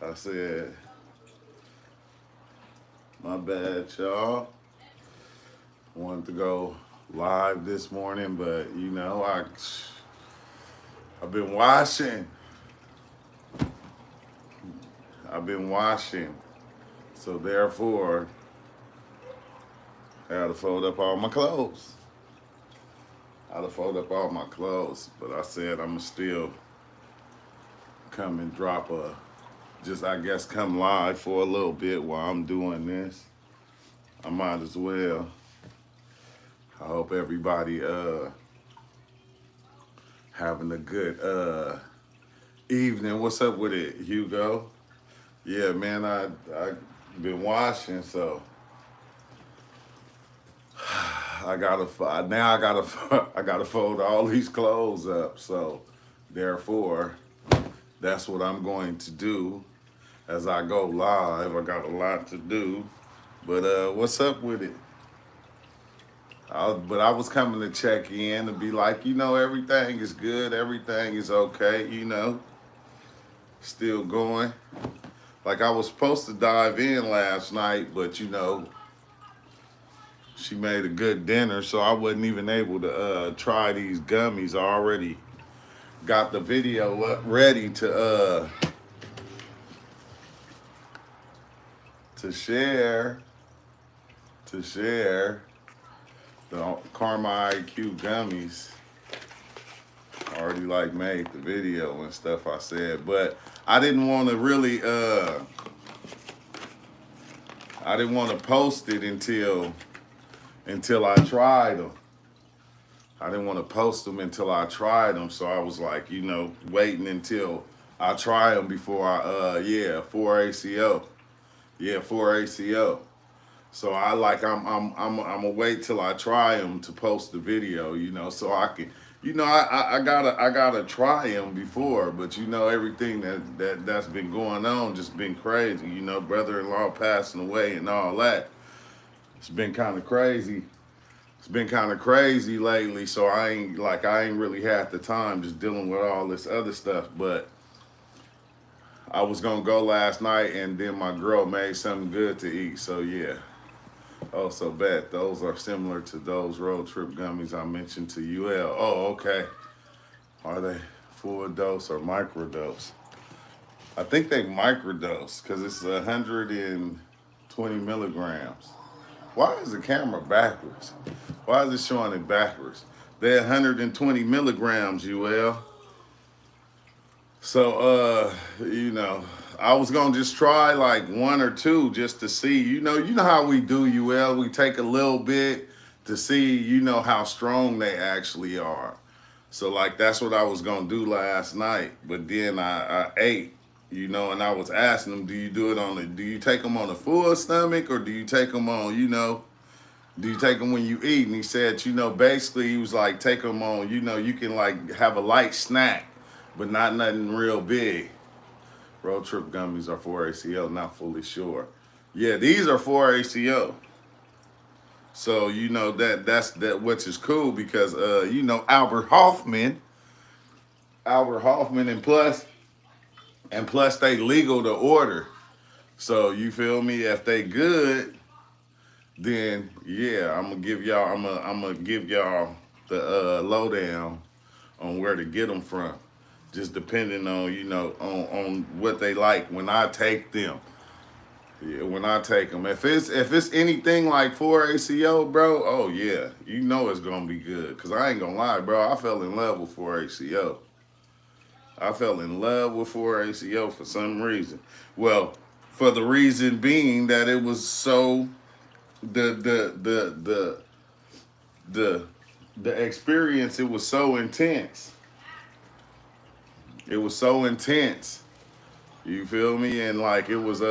I said, my bad, y'all. Wanted to go live this morning, but I've been washing. I've been washing. So therefore, I had to fold up all my clothes. I had to fold up all my clothes, but I said I'ma still come and drop I guess come live for a little bit while I'm doing this. I might as well. I hope everybody having a good evening. What's up with it, Hugo? Yeah, man, I been washing, so I gotta I gotta fold all these clothes up. So therefore, that's what I'm going to do as I go live. I got a lot to do, but what's up with it? But I was coming to check in and be like, everything is good, everything is okay, still going. Like I was supposed to dive in last night, but she made a good dinner, so I wasn't even able to try these gummies. I already got the video up ready to share the Karma IQ gummies. I already made the video and stuff I said, but I didn't want to really I didn't want to post it until I tried them. I didn't want to post them until I tried them, so I was like, waiting until I try them before 4ACO. Yeah, 4ACO. So I'm gonna wait till I try them to post the video, so I can, I gotta try them before, but everything that's been going on just been crazy, brother-in-law passing away and all that. It's been kind of crazy. It's been kind of crazy lately, so I ain't really had the time just dealing with all this other stuff, but I was gonna go last night and then my girl made something good to eat, so yeah. Oh, so bad. Those are similar to those road trip gummies I mentioned to UL. Oh, okay. Are they full dose or microdose? I think they microdose because it's 120 milligrams. Why is the camera backwards? Why is it showing it backwards? They're 120 milligrams, UL. So, I was gonna just try one or two just to see, you know how we do, UL. We take a little bit to see, how strong they actually are. So that's what I was gonna do last night. But then I ate, and I was asking him, do you take them on a full stomach or do you take them on, do you take them when you eat? And he said, basically he was like, take them on, you can have a light snack, but not nothing real big. Road trip gummies are 4ACO, not fully sure. Yeah, these are 4ACO. So that's which is cool because Albert Hoffman and plus they legal to order. So you feel me? If they good, then yeah, I'm gonna give y'all the lowdown on where to get them from. Just depending on, on what they like when I take them. Yeah, when I take them. If it's anything like 4ACO, bro, oh yeah, it's gonna be good. Cause I ain't gonna lie, bro, I fell in love with 4ACO. I fell in love with 4ACO for some reason. Well, for the reason being that it was so the experience, it was so intense. It was so intense. You feel me? And it was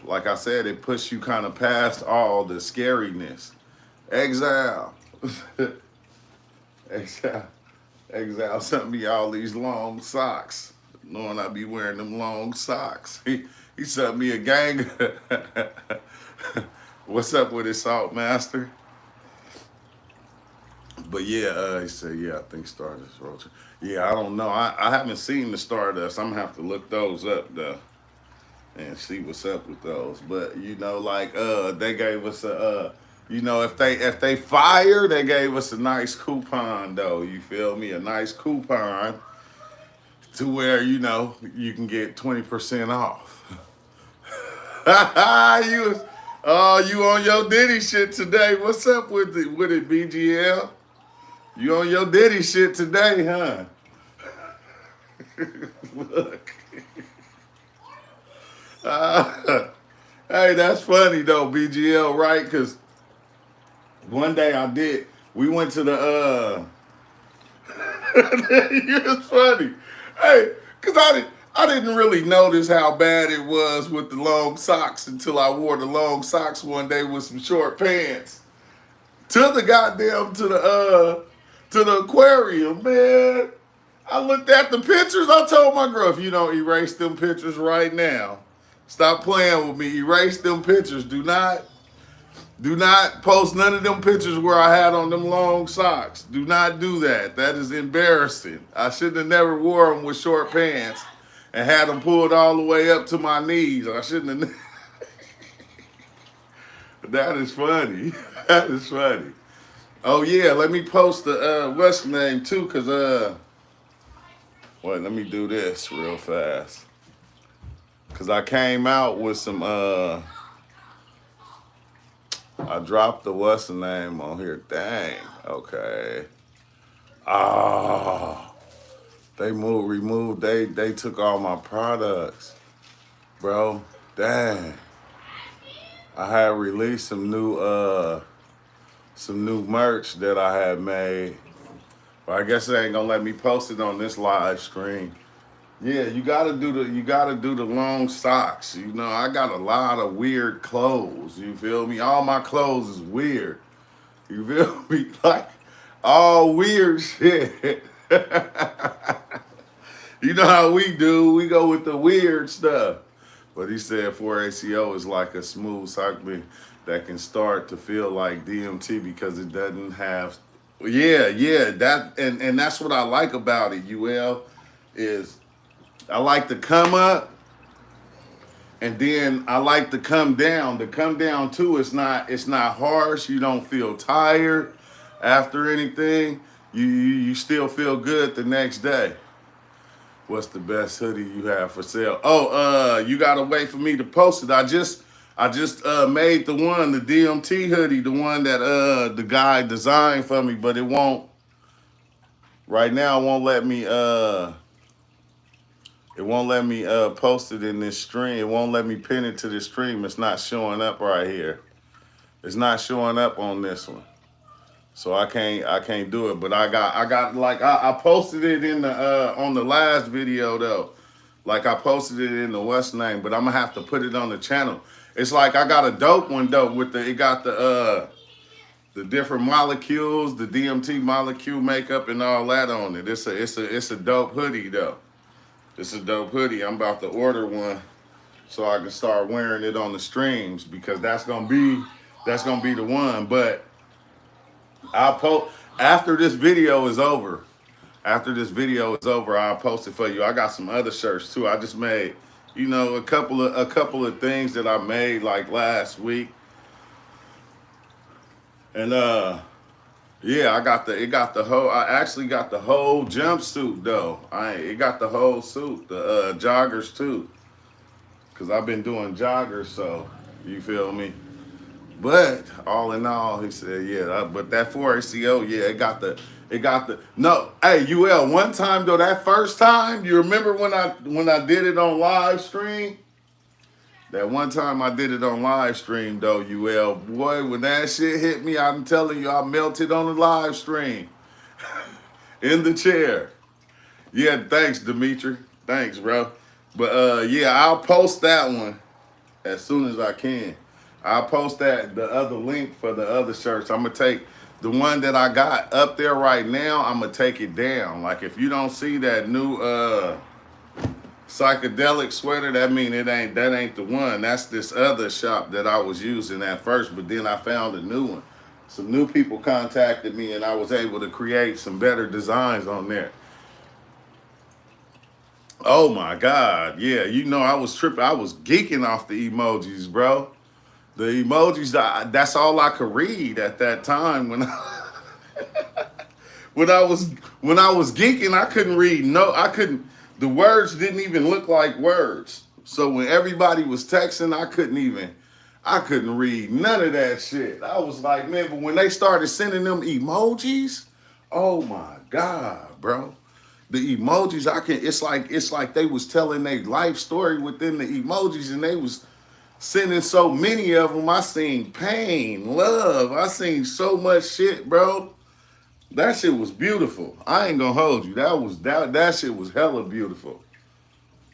like I said, it pushed you kind of past all the scariness. Exile. Exile sent me all these long socks. Knowing I be wearing them long socks. He sent me a gang. What's up with his Salt Master? But yeah, he said, yeah, I think Stardust Road Trip. Yeah, I don't know. I haven't seen the Stardust. I'm gonna have to look those up though and see what's up with those. But you know, like they gave us a you know, if they fire, they gave us a nice coupon though. You feel me? A nice coupon to where you know you can get 20% off. you was you on your Diddy shit today. What's up with it, BGL? You on your Diddy shit today, huh? Look. Hey, that's funny though, BGL, right? Because one day we went to the, it's funny. Hey, because I didn't really notice how bad it was with the long socks until I wore the long socks one day with some short pants to the goddamn, to the aquarium, man. I looked at the pictures. I told my girl, if you don't erase them pictures right now, stop playing with me. Erase them pictures. Do not post none of them pictures where I had on them long socks. Do not do that. That is embarrassing. I should have never wore them with short pants and had them pulled all the way up to my knees. I shouldn't have. That is funny. That is funny. Oh yeah, let me post the what's the name too, cause wait, let me do this real fast. Cause I came out with some I dropped the what's the name on here. Dang. Okay. Oh, they took all my products. Bro, dang. I had released some new merch that I had made. But I guess they ain't gonna let me post it on this live stream. Yeah, you gotta do the long socks. You know, I got a lot of weird clothes. You feel me? All my clothes is weird. You feel me? Like all weird shit. You know how we do. We go with the weird stuff. But he said 4ACO is like a smooth sock that can start to feel like DMT because it doesn't have. Yeah, that and that's what I like about it. UL is I like to come up, and then I like to come down. The come down too. It's not harsh. You don't feel tired after anything. You still feel good the next day. What's the best hoodie you have for sale? Oh, you gotta wait for me to post it. I just made the DMT hoodie, the one that the guy designed for me, but it won't. Right now, it won't let me. It won't let me post it in this stream. It won't let me pin it to this stream. It's not showing up right here. It's not showing up on this one. So I can't do it. But I got like I posted it in the on the last video though. Like I posted it in the what's name, but I'm gonna have to put it on the channel. It's like I got a dope one though with it got the different molecules, the DMT molecule makeup and all that on it. It's a dope hoodie though. It's a dope hoodie. I'm about to order one so I can start wearing it on the streams because that's gonna be the one. But I'll post after this video is over. After this video is over, I'll post it for you. I got some other shirts too. I just made, you know, a couple of things that I made like last week. And yeah, I actually got the whole jumpsuit though. It got the whole suit, the joggers too. Cause I've been doing joggers, so you feel me? But all in all, he said, yeah, but that 4ACO, yeah, it got the no, hey, UL, one time though, that first time, you remember when I did it on live stream? That one time I did it on live stream though, UL, boy, when that shit hit me, I'm telling you, I melted on the live stream. In the chair. Yeah, thanks, Dimitri. Thanks, bro. But yeah, I'll post that one as soon as I can. I'll post the other link for the other shirts. I'm gonna take the one that I got up there right now, I'm gonna take it down. Like if you don't see that new psychedelic sweater, that mean that ain't the one. That's this other shop that I was using at first, but then I found a new one. Some new people contacted me and I was able to create some better designs on there. Oh my God. Yeah, you know, I was tripping. I was geeking off the emojis, bro. The emojis, that's all I could read at that time when when I was when I was geeking, I couldn't read. No, I couldn't. The words didn't even look like words. So when everybody was texting, I couldn't read none of that shit. I was like, man, but when they started sending them emojis, oh my God, bro. The emojis, I can it's like they was telling their life story within the emojis, and they was sending so many of them. I seen pain, love. I seen so much shit, bro. That shit was beautiful. I ain't gonna hold you. That shit was hella beautiful.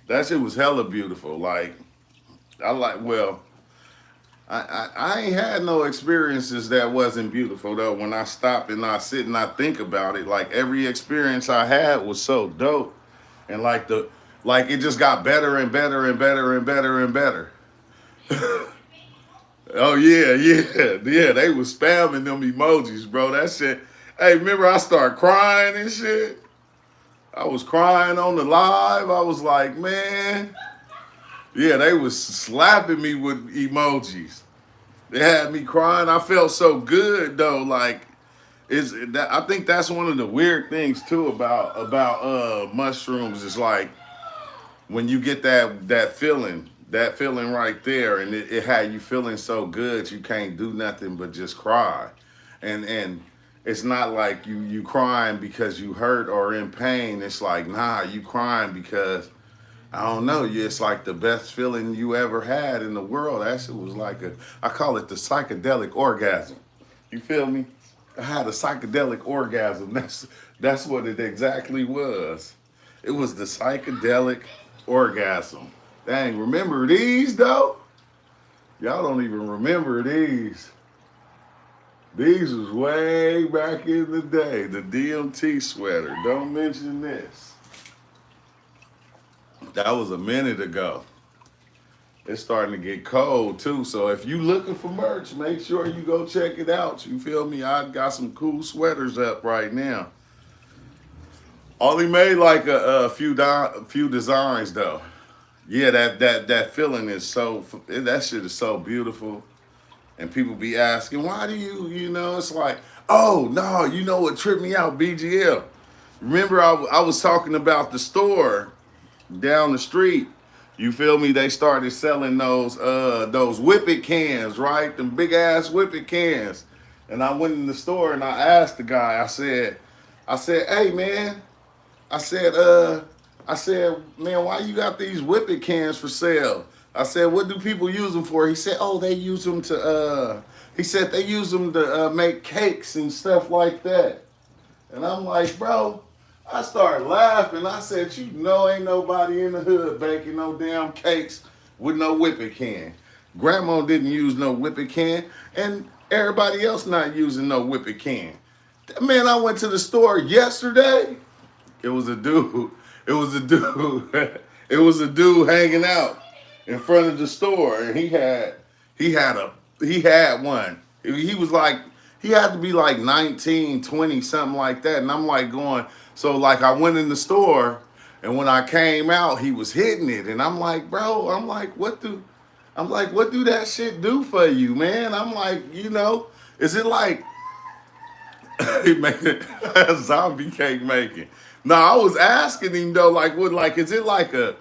That shit was hella beautiful. Like I like well, I ain't had no experiences that wasn't beautiful though. When I stop and I sit and I think about it, like every experience I had was so dope. And like it just got better and better and better and better and better. Oh yeah, yeah, yeah. They was spamming them emojis, bro. That shit. Hey, remember I started crying and shit. I was crying on the live. I was like, man, yeah, they was slapping me with emojis. They had me crying. I felt so good though. Like, is that? I think that's one of the weird things too about mushrooms. Is like when you get that feeling right there, and it had you feeling so good, you can't do nothing but just cry, and it's not like you crying because you hurt or in pain. It's like nah, you crying because I don't know. It's like the best feeling you ever had in the world. That shit was like I call it the psychedelic orgasm. You feel me? I had a psychedelic orgasm. That's what it exactly was. It was the psychedelic orgasm. Dang, remember these though? Y'all don't even remember these. These was way back in the day. The DMT sweater. Don't mention this. That was a minute ago. It's starting to get cold too. So if you looking for merch, make sure you go check it out. You feel me? I got some cool sweaters up right now. Only made like a few designs though. Yeah, that feeling is that shit is so beautiful. And people be asking, why do you know? It's like, oh no, you know what tripped me out, BGL. Remember I was talking about the store down the street. You feel me? They started selling those whippet cans, right? Them big ass whippet cans. And I went in the store and I asked the guy, I said, hey man, I said, man, why you got these whippet cans for sale? I said, what do people use them for? He said, oh, they use them he said they use them to make cakes and stuff like that. And I'm like, bro, I started laughing. I said, you know, ain't nobody in the hood baking no damn cakes with no whippet can. Grandma didn't use no whippet can, and everybody else not using no whippet can. Man, I went to the store yesterday. It was a dude. It was a dude. It was a dude hanging out in front of the store, and he had one. He was like, he had to be like 19, 20, something like that. And I'm like going, so like I went in the store, and when I came out, he was hitting it. And I'm like, bro, what do that shit do for you, man? I'm like, you know, is it like he making zombie cake making? No, I was asking him though, like, what, like, is it like a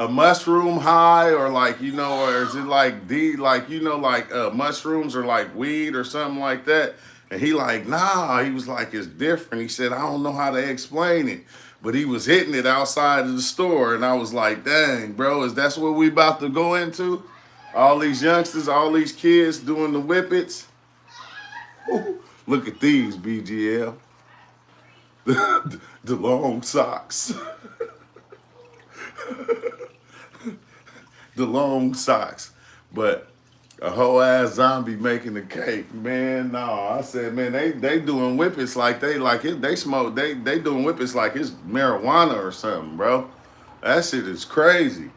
mushroom high, or like, you know, or is it like like, you know, like mushrooms or like weed or something like that? And he like, nah, he was like, it's different. He said, I don't know how to explain it, but he was hitting it outside of the store, and I was like, dang, bro, is that's what we about to go into? All these youngsters, all these kids doing the whippets. Ooh, look at these, BGL. The long socks. The long socks. But a whole ass zombie making the cake, man. No, I said, man, they doing whippets like they smoke. They doing whippets like it's marijuana or something, bro. That shit is crazy.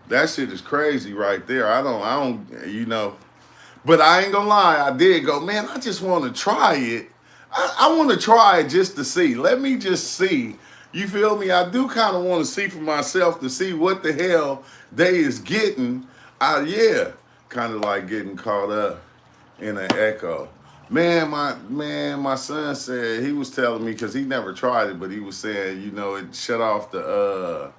That shit is crazy right there. I don't, you know. But I ain't gonna lie, I did go, man, I just want to try it. I want to try it just to see. Let me just see, You feel me? I do kind of want to see for myself to see what the hell they is getting. Yeah, kind of like getting caught up in an echo. My son said he was telling me because he never tried it, but he was saying, you know, it shut off the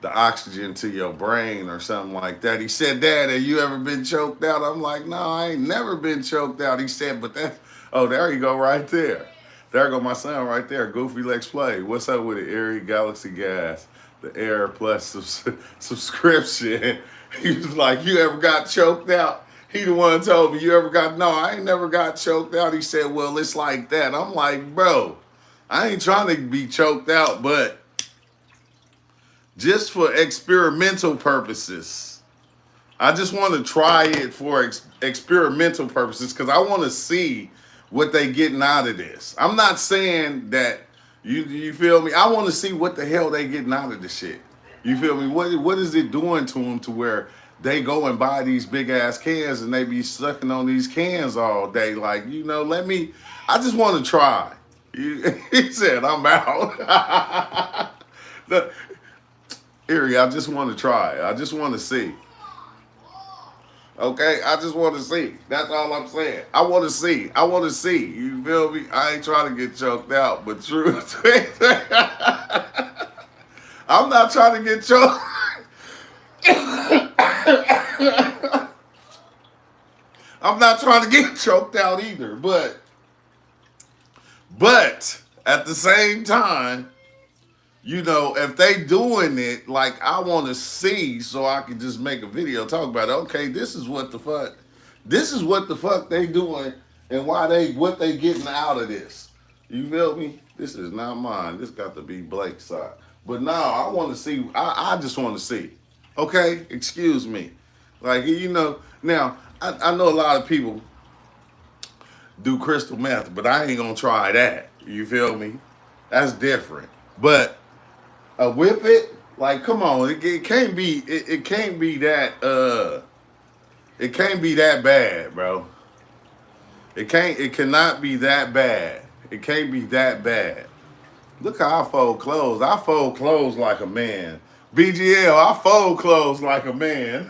oxygen to your brain or something like that. He said, Dad, have you ever been choked out? I'm like, no, I ain't never been choked out. He said, but that, oh, there you go right there. There go my son right there. Goofy Lex Play. What's up with it? Erie Galaxy Gas, the Air Plus subscription. He was like, you ever got choked out? He the one told me, you ever got, no, I ain't never got choked out. He said, well, it's like that. I'm like, bro, I ain't trying to be choked out, but just for experimental purposes. I just want to try it for experimental purposes because I want to see what they getting out of this. I'm not saying that, you feel me? I want to see what the hell they getting out of this shit. You feel me? What is it doing to them to where they go and buy these big ass cans and they be sucking on these cans all day? Like, you know, I just want to try. He said, I'm out. Erie, I just want to try. I just want to see. Okay? I just want to see. That's all I'm saying. I want to see. I want to see. You feel me? I ain't trying to get choked out, but truth. I'm not trying to get choked. I'm not trying to get choked out either, but at the same time, you know, if they doing it, like I want to see so I can just make a video talk about it. Okay, this is what the fuck they doing and what they getting out of this. You feel me? This is not mine. This got to be Blake's side. But now I want to see. I just want to see. Okay, excuse me. Like, you know, now I know a lot of people do crystal meth, but I ain't gonna try that. You feel me? That's different. But a whip it, like, come on, it can't be it can't be that it can't be that bad, bro. It cannot be that bad. It can't be that bad. Look how I fold clothes. I fold clothes like a man. BGL, I fold clothes like a man.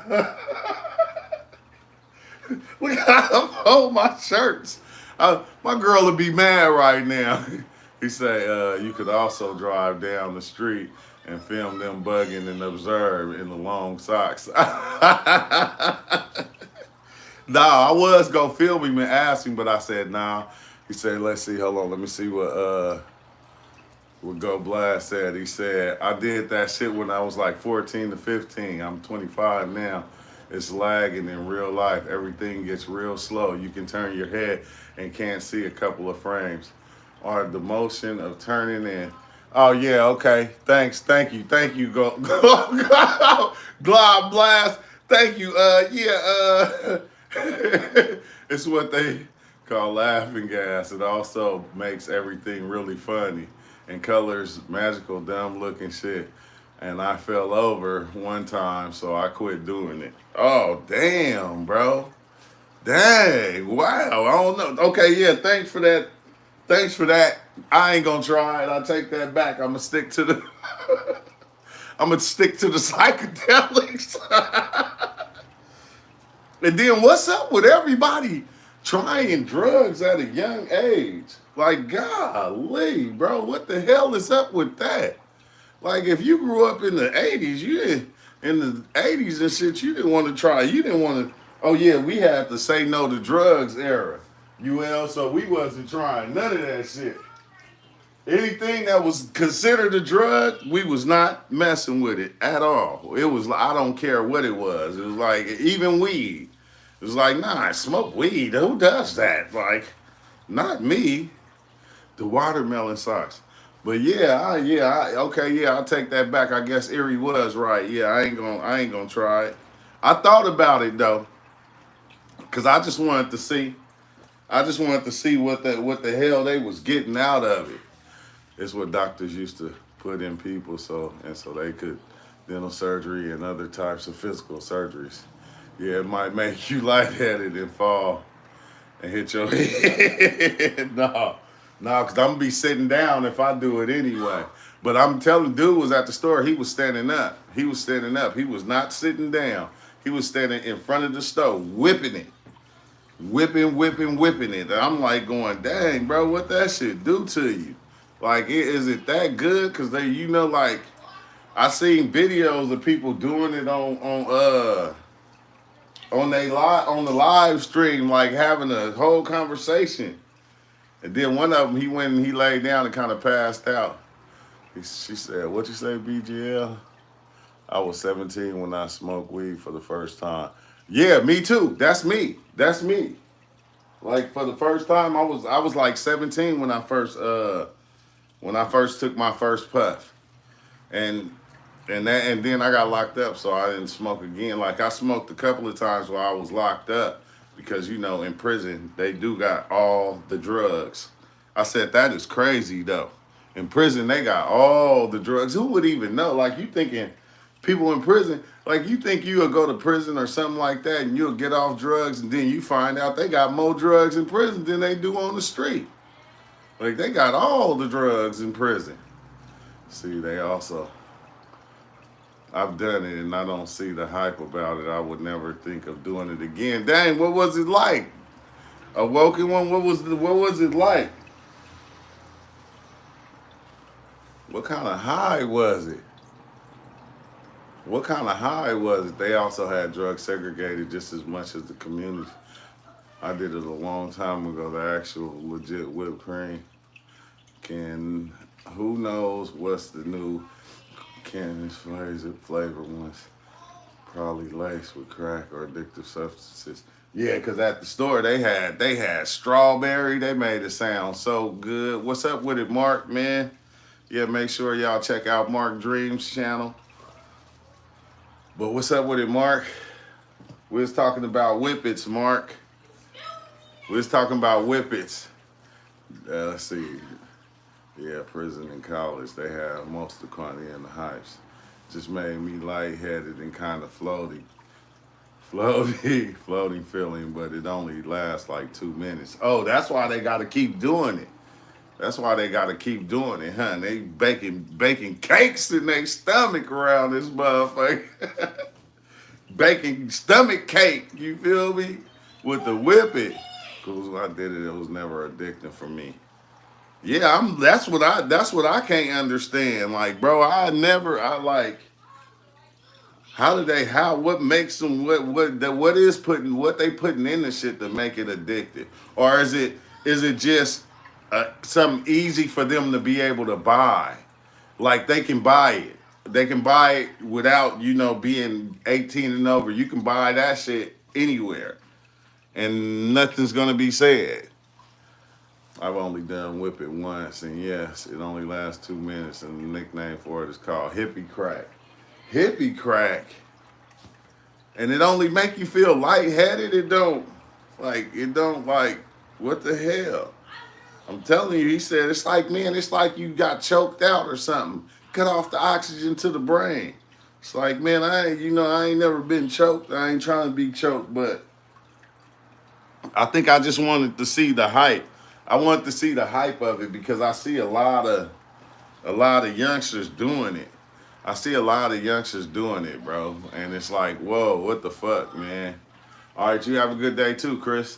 Look how I fold my shirts. My girl would be mad right now. He say, you could also drive down the street and film them bugging and observe in the long socks. Nah, I was gonna film him and ask him, but I said, nah. He said, let's see, hold on, let me see what Go Blast said. He said, I did that shit when I was like 14 to 15. I'm 25 now. It's lagging in real life. Everything gets real slow. You can turn your head and can't see a couple of frames. Or the motion of turning in. Oh yeah, okay. Thank you, Go Glob Blast. Thank you. It's what they call laughing gas. It also makes everything really funny and colors magical, dumb looking shit. And I fell over one time, so I quit doing it. Oh, damn, bro. Dang, wow. I don't know. Okay, yeah, thanks for that. Thanks for that. I ain't gonna try it. I take that back. I'm gonna stick to the psychedelics. And then what's up with everybody trying drugs at a young age? Like, golly, bro, what the hell is up with that? Like, if you grew up in the 80s, in the 80s and shit, you didn't want to try. You didn't want to, oh yeah, we had to say no to drugs era. So we wasn't trying none of that shit. Anything that was considered a drug, we was not messing with it at all. It was, I don't care what it was. It was like, even weed. It was like, nah, I smoke weed. Who does that? Like, not me. The watermelon socks. But I'll take that back. I guess Erie was right. Yeah, I ain't gonna try it. I thought about it though, cause I just wanted to see. What the hell they was getting out of it. It's what doctors used to put in people so they could dental surgery and other types of physical surgeries. Yeah, it might make you lightheaded and fall and hit your head. No, because I'm going to be sitting down if I do it anyway. But I'm telling, dude was at the store. He was standing up. He was standing up. He was not sitting down. He was standing in front of the stove, whipping it, whipping it. And I'm like going, dang, bro, what that shit do to you? Like, is it that good? Cause they, like I seen videos of people doing it on the live stream, like having a whole conversation. And then one of them, he went and he laid down and kind of passed out. She said, "What you say, BGL?" I was 17 when I smoked weed for the first time. Yeah, me too. That's me. That's me. Like for the first time, I was like 17 when I first took my first puff, and and then I got locked up, so I didn't smoke again. Like I smoked a couple of times while I was locked up because in prison they do got all the drugs. I said that is crazy though. In prison they got all the drugs. Who would even know? Like you thinking people in prison, like you think you'll go to prison or something like that and you'll get off drugs and then you find out they got more drugs in prison than they do on the street. Like they got all the drugs in prison. See, they also, I've done it and I don't see the hype about it. I would never think of doing it again. Dang, what was it like? A Woken one, what was it like? What kind of high was it? What kind of high was it? They also had drugs segregated just as much as the community. I did it a long time ago, the actual legit whipped cream. Who knows what's the new cannabis flavor ones? Probably laced with crack or addictive substances. Yeah, because at the store they had strawberry. They made it sound so good. What's up with it, Mark, man? Yeah, make sure y'all check out Mark Dreams channel. But what's up with it, Mark? We was talking about whippets, Mark. We was talking about whippets. Let's see. Yeah, prison and college, they have most of the quantity and the hypes. Just made me lightheaded and kind of floating feeling, but it only lasts like 2 minutes. Oh, that's why they got to keep doing it. That's why they got to keep doing it, huh? They baking cakes in their stomach around this motherfucker. Baking stomach cake, you feel me? With the whippet. Cause when I did it, it was never addicting for me. Yeah, that's what I can't understand. Like, bro, what makes them, what they putting in the shit to make it addictive? Or is it just something easy for them to be able to buy? Like they can buy it. They can buy it without, being 18 and over. You can buy that shit anywhere and nothing's gonna be said. I've only done whip it once, and yes, it only lasts 2 minutes, and the nickname for it is called hippie crack. Hippie crack. And it only make you feel lightheaded. It don't, what the hell? I'm telling you, he said, it's like you got choked out or something. Cut off the oxygen to the brain. It's like, man, I ain't never been choked. I ain't trying to be choked, but I think I just wanted to see the hype. I wanted to see the hype of it because I see a lot of youngsters doing it. I see a lot of youngsters doing it, bro. And it's like, whoa, what the fuck, man? All right, you have a good day too, Chris.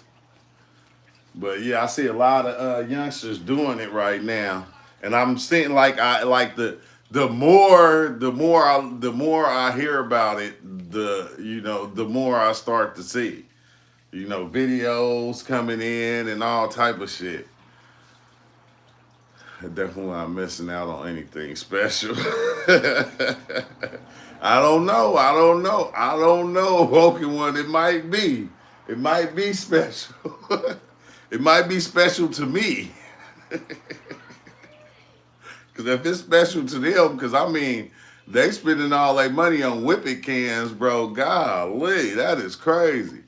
But yeah, I see a lot of youngsters doing it right now. And I'm seeing the more I hear about it, the more I start to see. Videos coming in and all type of shit. Definitely not missing out on anything special. I don't know, Woken one. It might be special. It might be special to me. Because if it's special to them, they spending all their money on whippet cans, bro. Golly, that is crazy.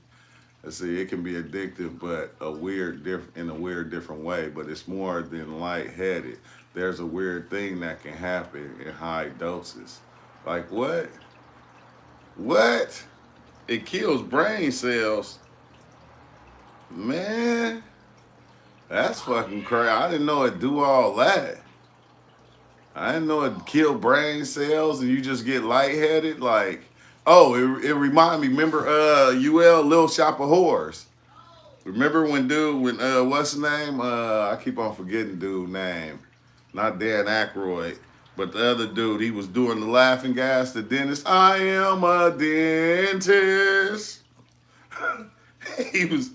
Let's see, it can be addictive, but in a weird different way. But it's more than lightheaded. There's a weird thing that can happen in high doses. Like what? What? It kills brain cells. Man, that's fucking crazy. I didn't know it do all that. I didn't know it killed brain cells and you just get lightheaded. Like, oh, it reminded me. Remember, UL Little Shop of Horrors. Remember when what's his name? I keep on forgetting dude's name. Not Dan Aykroyd, but the other dude. He was doing the laughing gas. The dentist. I am a dentist. he was.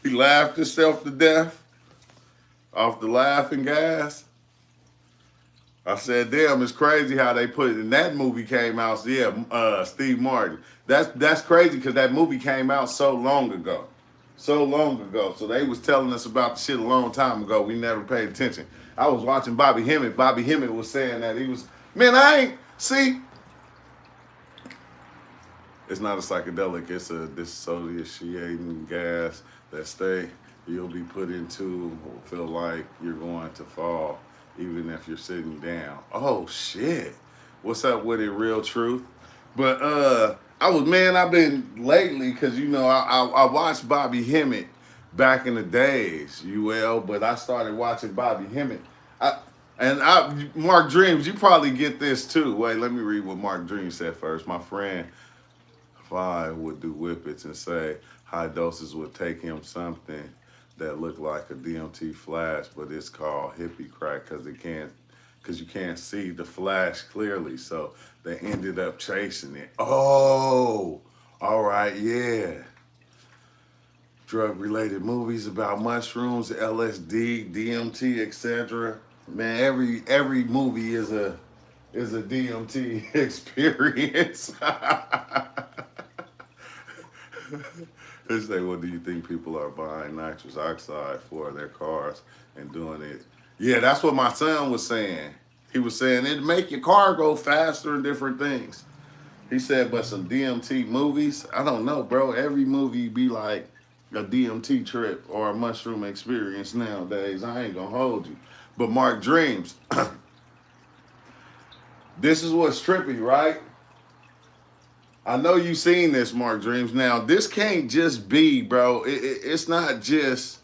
He laughed himself to death off the laughing gas. I said, damn, it's crazy how they put it. And that movie came out. So yeah, Steve Martin. That's crazy because that movie came out so long ago. So long ago. So they was telling us about the shit a long time ago. We never paid attention. I was watching Bobby Hemmett. Bobby Hemmett was saying that he was, man, I ain't, see, it's not a psychedelic. It's a dissociating gas that you'll be put into, feel like you're going to fall even if you're sitting down. Oh shit. What's up with it, Real Truth? But I've been lately, cause you know, I watched Bobby Hemmett back in the days, but I started watching Bobby Hemmett. Mark Dreams, you probably get this too. Wait, let me read what Mark Dreams said first. My friend Five would do whippets and say high doses would take him something that looked like a DMT flash, but it's called hippie crack because you can't see the flash clearly. So they ended up chasing it. Oh, all right, yeah. Drug-related movies about mushrooms, LSD, DMT, etc. Man, every movie is a DMT experience. They say, what do you think people are buying nitrous oxide for their cars and doing it? Yeah, that's what my son was saying. He was saying it'd make your car go faster and different things. He said, but some DMT movies, I don't know, bro. Every movie be like a DMT trip or a mushroom experience nowadays. I ain't gonna hold you. But Mark Dreams, this is what's trippy, right? I know you seen this, Mark Dreams. Now, this can't just be, bro. It's not just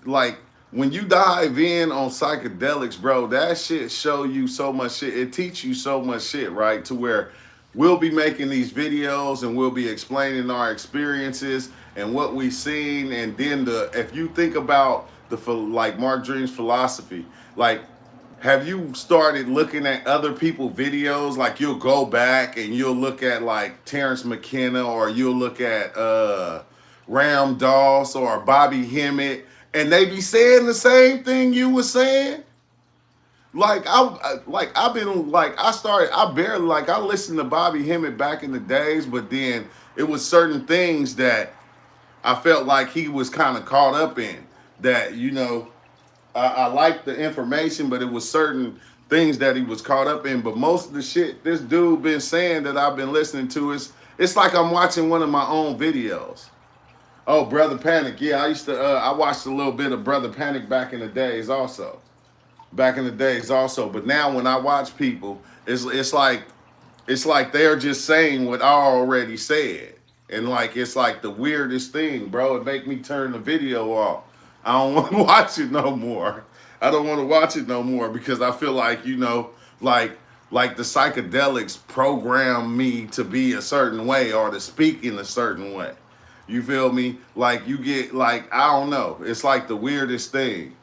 like when you dive in on psychedelics, bro. That shit show you so much shit. It teach you so much shit, right? To where we'll be making these videos and we'll be explaining our experiences and what we seen. And then if you think about like Mark Dreams' philosophy, like, have you started looking at other people's videos? Like you'll go back and you'll look at like Terrence McKenna or you'll look at Ram Doss or Bobby Hemmett, and they be saying the same thing you were saying. Like I listened to Bobby Hemmett back in the days, but then it was certain things that I felt like he was kind of caught up in that, you know, I liked the information, but it was certain things that he was caught up in. But most of the shit this dude been saying that I've been listening to it's like I'm watching one of my own videos. Oh, Brother Panic. Yeah, I watched a little bit of Brother Panic back in the days also. But now when I watch people, it's like they're just saying what I already said. And like it's like the weirdest thing, bro. It make me turn the video off. I don't want to watch it no more. I don't want to watch it no more because I feel like, you know, like the psychedelics program me to be a certain way or to speak in a certain way. You feel me? Like you get like, I don't know. It's like the weirdest thing.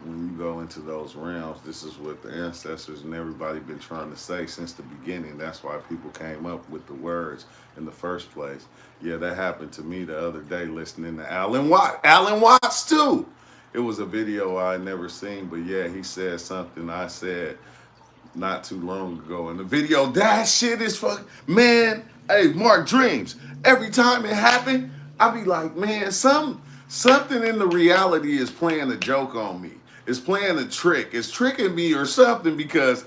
When you go into those realms, this is what the ancestors and everybody been trying to say since the beginning. That's why people came up with the words in the first place. Yeah, that happened to me the other day listening to Alan Watts too. It was a video I had never seen, but yeah, he said something I said not too long ago in the video. That shit is man. Hey, Mark Dreams. Every time it happened, I be like, man, something in the reality is playing a joke on me. It's playing a trick. It's tricking me or something because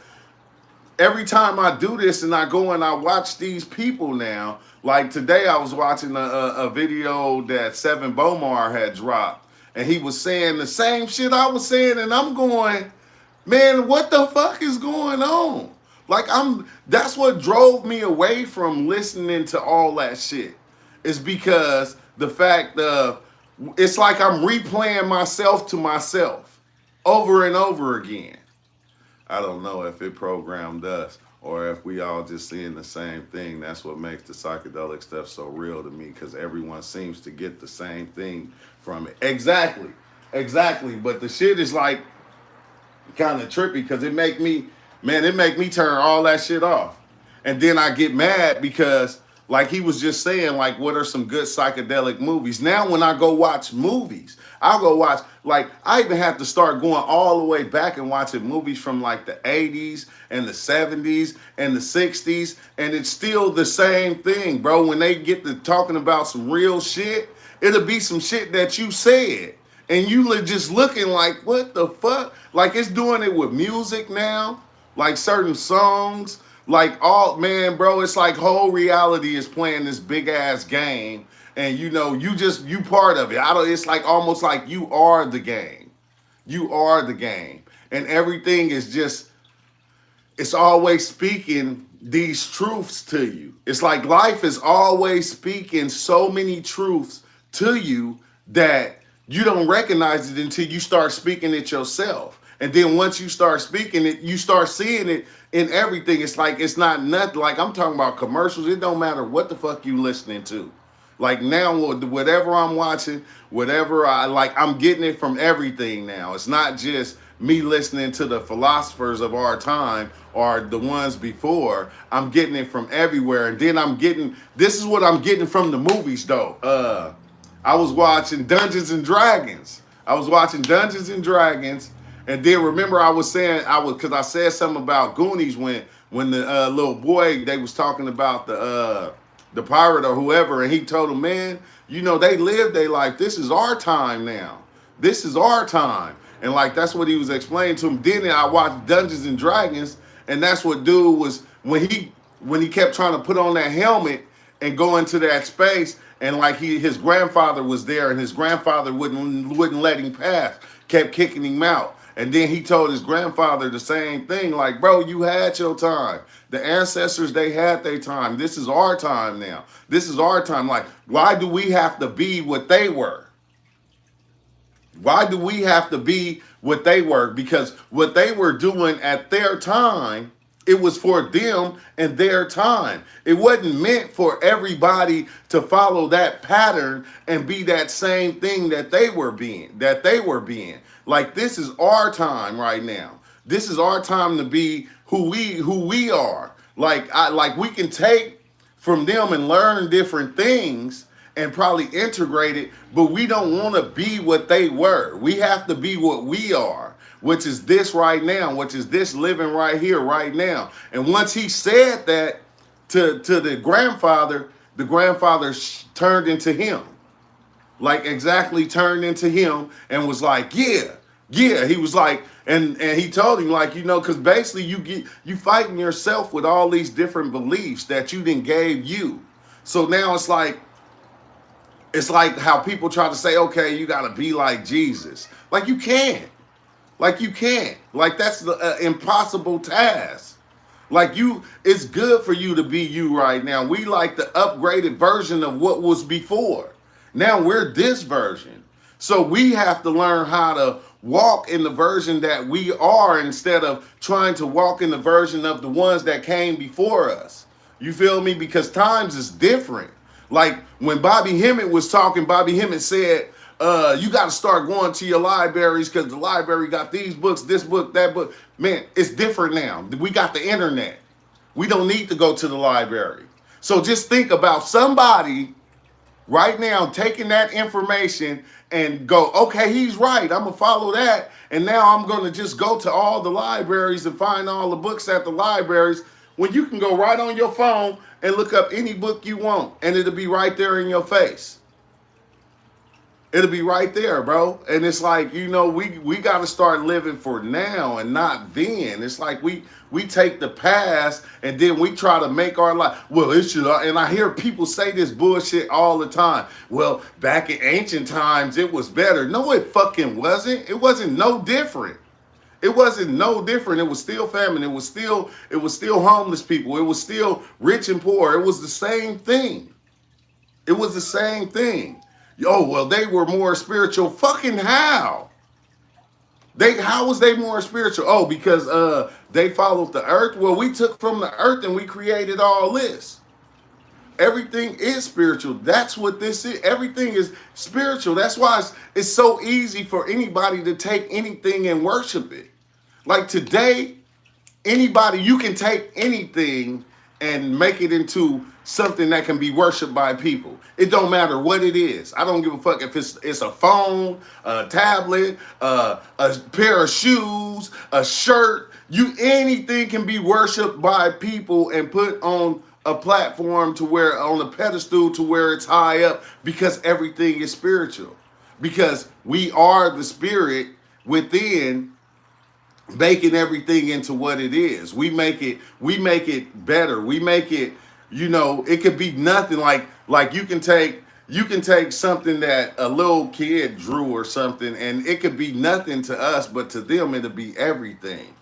every time I do this and I go and I watch these people now, like today I was watching a video that Seven Bomar had dropped and he was saying the same shit I was saying and I'm going, man, what the fuck is going on? Like that's what drove me away from listening to all that shit. Is because the fact of it's like I'm replaying myself to myself over and over again. I don't know if it programmed us or if we all just seeing the same thing. That's what makes the psychedelic stuff so real to me, because everyone seems to get the same thing from it. Exactly. Exactly. But the shit is like kind of trippy because it make me turn all that shit off. And then I get mad because, like he was just saying, like, what are some good psychedelic movies? Now, when I go watch movies, I'll go watch, like, I even have to start going all the way back and watching movies from like the 80s and the 70s and the 60s. And it's still the same thing, bro. When they get to talking about some real shit, it'll be some shit that you said. And you just looking like, what the fuck? Like, it's doing it with music now, like certain songs. Like, all, man, bro, it's like whole reality is playing this big ass game. And you know, you part of it. It's like almost like you are the game. You are the game. And everything is just, it's always speaking these truths to you. It's like life is always speaking so many truths to you that you don't recognize it until you start speaking it yourself. And then once you start speaking it, you start seeing it in everything. It's like, it's not nothing. Like, I'm talking about commercials. It don't matter what the fuck you listening to. Like, now, whatever I'm watching, whatever I like, I'm getting it from everything now. It's not just me listening to the philosophers of our time or the ones before. I'm getting it from everywhere. And then this is what I'm getting from the movies though. I was watching Dungeons and Dragons. And then remember I was saying, because I said something about Goonies when the little boy, they was talking about the pirate or whoever, and he told him, man, you know, they lived their life. This is our time now. This is our time. And like, that's what he was explaining to him. Then I watched Dungeons and Dragons, and that's what dude was, when he kept trying to put on that helmet and go into that space, and like his grandfather was there, and his grandfather wouldn't let him pass, kept kicking him out. And then he told his grandfather the same thing, like, bro, you had your time. The ancestors, they had their time. This is our time now. This is our time. Like, why do we have to be what they were? Why do we have to be what they were? Because what they were doing at their time, it was for them and their time. It wasn't meant for everybody to follow that pattern and be that same thing that they were being. Like, this is our time right now. This is our time to be who we are. Like we can take from them and learn different things and probably integrate it, but we don't want to be what they were. We have to be what we are, which is this right now, which is this living right here, right now. And once he said that to the grandfather turned into him. Like, exactly turned into him and was like, yeah. He was like, and he told him, like, you know, because basically you fighting yourself with all these different beliefs that you done gave you. So now it's like how people try to say, okay, you got to be like Jesus. Like, you can't. Like, that's the impossible task. Like, it's good for you to be you right now. We like the upgraded version of what was before. Now we're this version. So we have to learn how to walk in the version that we are instead of trying to walk in the version of the ones that came before us. You feel me? Because times is different. Like, when Bobby Hemmett was talking, Bobby Hemmett said, you got to start going to your libraries because the library got these books, this book, that book. Man, it's different now. We got the internet. We don't need to go to the library. So just think about somebody right now taking that information and go, okay, he's right. I'm going to follow that. And now I'm going to just go to all the libraries and find all the books at the libraries, when you can go right on your phone and look up any book you want and it'll be right there in your face. It'll be right there, bro. And it's like, you know, we got to start living for now and not then. It's like we take the past and then we try to make our life. Well, it should. And I hear people say this bullshit all the time. Well, back in ancient times, it was better. No, it fucking wasn't. It wasn't no different. It wasn't no different. It was still famine. It was still homeless people. It was still rich and poor. It was the same thing. It was the same thing. Oh, well, they were more spiritual. Fucking how? How was they more spiritual? Oh, because They followed the earth. Well, we took from the earth and we created all this. Everything is spiritual. That's what this is. Everything is spiritual. That's why it's so easy for anybody to take anything and worship it. Like today, anybody, you can take anything and make it into something that can be worshiped by people. It don't matter what it is. I don't give a fuck if it's a phone, a tablet, a pair of shoes, a shirt. Anything can be worshiped by people and put on a platform to where on a pedestal to where it's high up because everything is spiritual. Because we are the spirit within making everything into what it is. We make it better. We make it, it could be nothing like you can take something that a little kid drew or something and it could be nothing to us, but to them it'll be everything.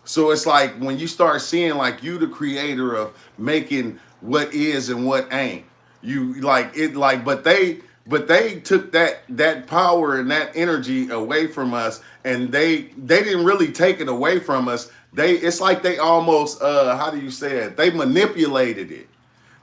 So it's like when you start seeing like you the creator of making what is and what ain't. You like it like but they took that power and that energy away from us and they didn't really take it away from us. It's like they almost how do you say it? They manipulated it.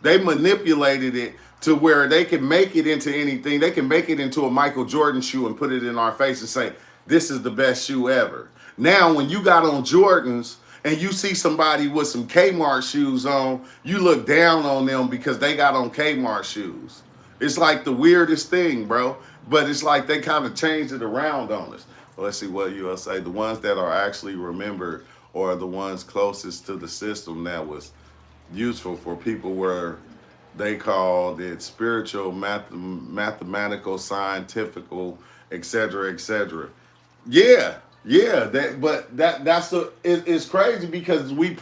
They manipulated it to where they can make it into anything. They can make it into a Michael Jordan shoe and put it in our face and say, this is the best shoe ever. Now, when you got on Jordans and you see somebody with some Kmart shoes on, you look down on them because they got on Kmart shoes. It's like the weirdest thing, bro. But it's like they kind of changed it around on us. Well, let's see what you'll say. The ones that are actually remembered or the ones closest to the system that was useful for people were they called it spiritual, mathematical, scientifical, etc., etc. Yeah, it's crazy because we've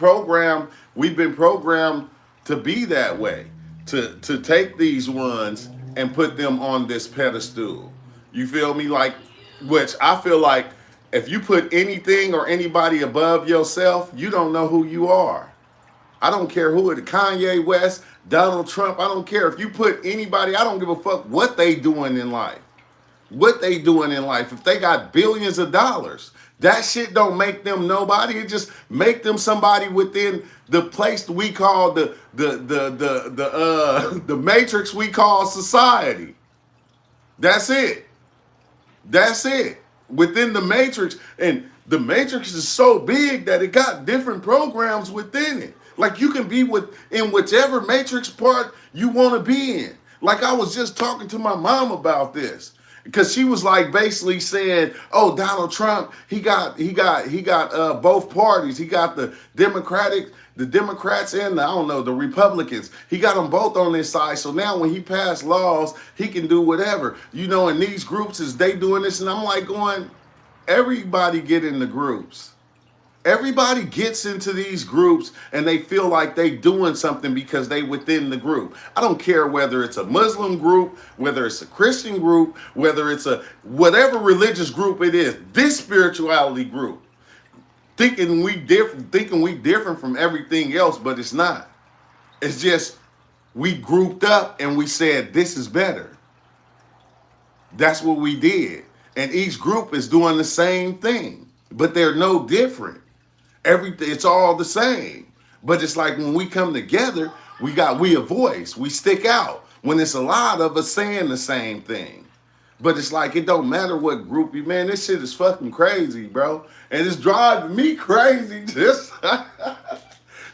been programmed to be that way, to take these ones and put them on this pedestal. You feel me? Like, which I feel like if you put anything or anybody above yourself, you don't know who you are. I don't care who it is, Kanye West, Donald Trump, I don't care. If you put anybody, I don't give a fuck what they doing in life. What they doing in life. If they got billions of dollars, that shit don't make them nobody. It just make them somebody within the place we call the matrix we call society. That's it. That's it. Within the matrix, and the matrix is so big that it got different programs within it. Like you can be in whichever matrix part you want to be in. Like I was just talking to my mom about this because she was like basically saying, "Oh, Donald Trump, he got both parties. He got the Democrats and the Republicans. He got them both on his side. So now when he passed laws, he can do whatever. And these groups is they doing this, and I'm like going, everybody get in the groups. Everybody gets into these groups and they feel like they doing something because they within the group. I don't care whether it's a Muslim group, whether it's a Christian group, whether it's a whatever religious group it is, this spirituality group, thinking we different from everything else, but it's not. It's just we grouped up and we said this is better. That's what we did. And each group is doing the same thing, but they're no different. Everything, it's all the same. But it's like when we come together, we a voice. We stick out when it's a lot of us saying the same thing. But it's like it don't matter what group you, man, this shit is fucking crazy, bro. And it's driving me crazy. Just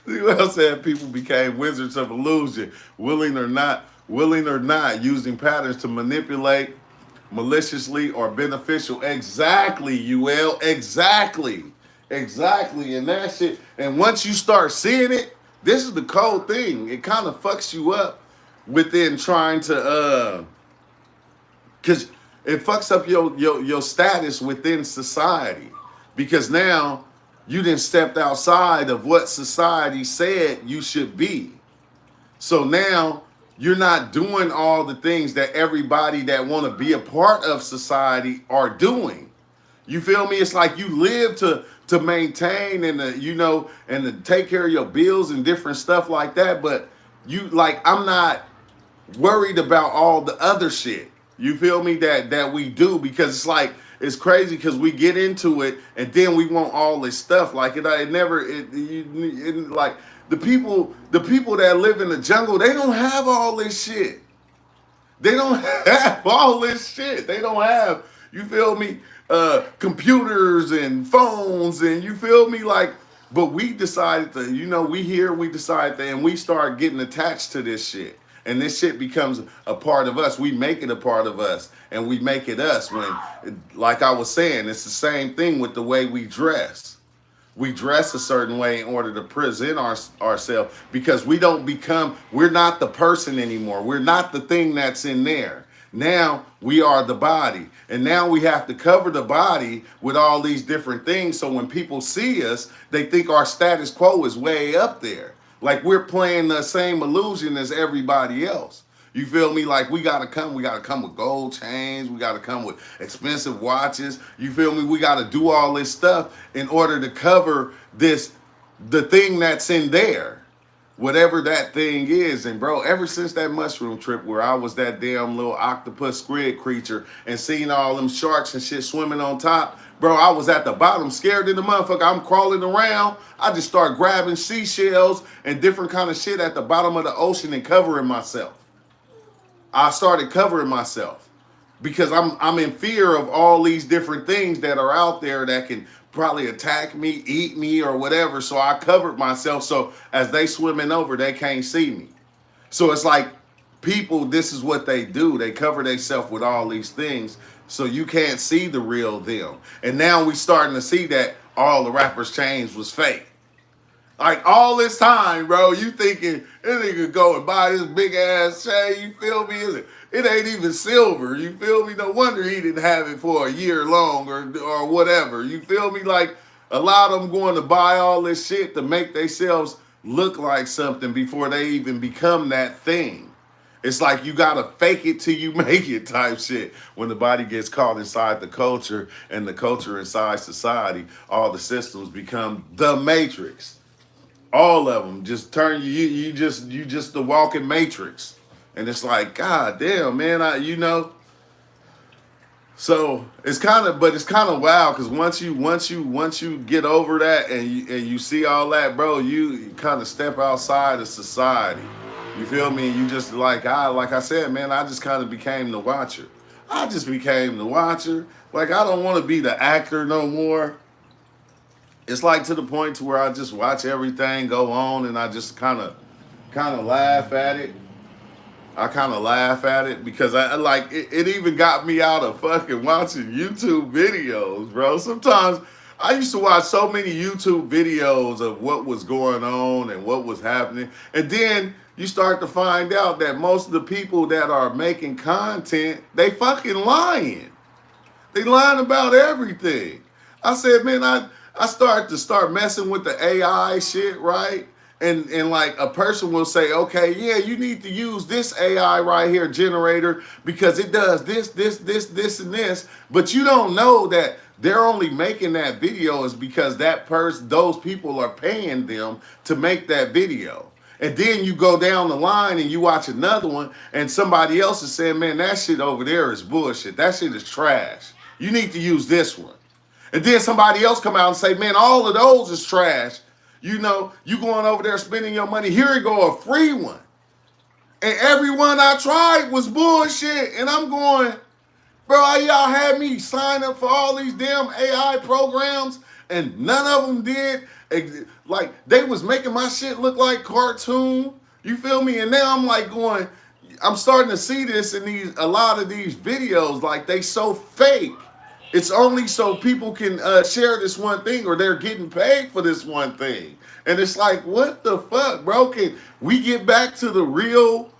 see what else said, people became wizards of illusion, willing or not, using patterns to manipulate maliciously or beneficial. Exactly, UL. Exactly. And that shit. And once you start seeing it, this is the cold thing. It kind of fucks you up within trying to because it fucks up your status within society. Because now you done stepped outside of what society said you should be. So now you're not doing all the things that everybody that want to be a part of society are doing. You feel me? It's like you live to maintain and to take care of your bills and different stuff like that. But I'm not worried about all the other shit. You feel me? That we do, because it's like it's crazy because we get into it and then we want all this stuff. Like it never, like the people that live in the jungle, they don't have all this shit. They don't have all this shit. They don't have, you feel me, computers and phones and you feel me, like, but we decided to, we decided to, and we start getting attached to this shit. And this shit becomes a part of us. We make it a part of us and we make it us when, like I was saying, it's the same thing with the way we dress. We dress a certain way in order to present ourselves because we're not the person anymore. We're not the thing that's in there. Now we are the body. And now we have to cover the body with all these different things. So when people see us, they think our status quo is way up there. Like we're playing the same illusion as everybody else. You feel me? Like we gotta come with gold chains, we gotta come with expensive watches. You feel me? We gotta do all this stuff in order to cover the thing that's in there. Whatever that thing is. And bro, ever since that mushroom trip where I was that damn little octopus squid creature and seeing all them sharks and shit swimming on top, bro, I was at the bottom, scared in the motherfucker. I'm crawling around. I just start grabbing seashells and different kind of shit at the bottom of the ocean and covering myself. I started covering myself because I'm in fear of all these different things that are out there that can probably attack me, eat me, or whatever. So I covered myself so as they swimming over, they can't see me. So it's like people, this is what they do. They cover themselves with all these things so you can't see the real them. And now we starting to see that all the rappers' chains was fake. Like all this time, bro, you thinking this nigga go and buy this big ass chain, you feel me? It ain't even silver, you feel me? No wonder he didn't have it for a year long or whatever, you feel me? Like a lot of them going to buy all this shit to make themselves look like something before they even become that thing. It's like you gotta fake it till you make it type shit. When the body gets caught inside the culture and the culture inside society, all the systems become the matrix. All of them just turn you just the walking matrix. And it's like, God damn, man, so it's kind of wild because once you get over that and you see all that, bro, you kind of step outside of society. You feel me? You just like I said, man, I just kind of became the watcher. I just became the watcher. Like I don't want to be the actor no more. It's like to the point to where I just watch everything go on and I just kind of laugh at it. I kind of laugh at it because I like it even got me out of fucking watching YouTube videos, bro. Sometimes I used to watch so many YouTube videos of what was going on and what was happening. And then you start to find out that most of the people that are making content, they fucking lying. They lying about everything. I said, man, I start messing with the AI shit, right? And like a person will say, okay, yeah, you need to use this AI right here, generator, because it does this, and this. But you don't know that they're only making that video is because those people are paying them to make that video. And then you go down the line and you watch another one and somebody else is saying, man, that shit over there is bullshit. That shit is trash. You need to use this one. And then somebody else come out and say, man, all of those is trash. You going over there spending your money. Here you go, a free one. And every one I tried was bullshit. And I'm going, bro, y'all had me sign up for all these damn AI programs and none of them did. Like, they was making my shit look like cartoon. You feel me? And now I'm like going, I'm starting to see this in a lot of these videos. Like, they so fake. It's only so people can share this one thing or they're getting paid for this one thing. And it's like, what the fuck, bro? Can we get back to the real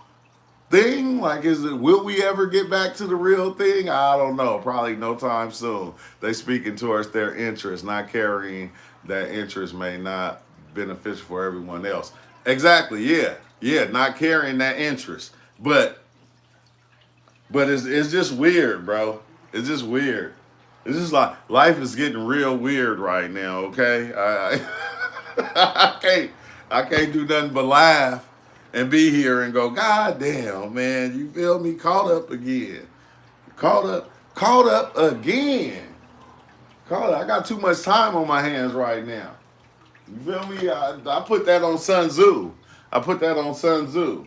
thing? Like, will we ever get back to the real thing? I don't know. Probably no time soon. They speaking towards their interest, not carrying that interest may not beneficial for everyone else. Exactly, yeah. Yeah, not carrying that interest. But it's just weird, bro. It's just weird. It's just like life is getting real weird right now, okay? I can't do nothing but laugh and be here and go, God damn, man, you feel me? Caught up again. Caught up again. Call it. I got too much time on my hands right now. You feel me? I put that on Sun Tzu. I put that on Sun Tzu.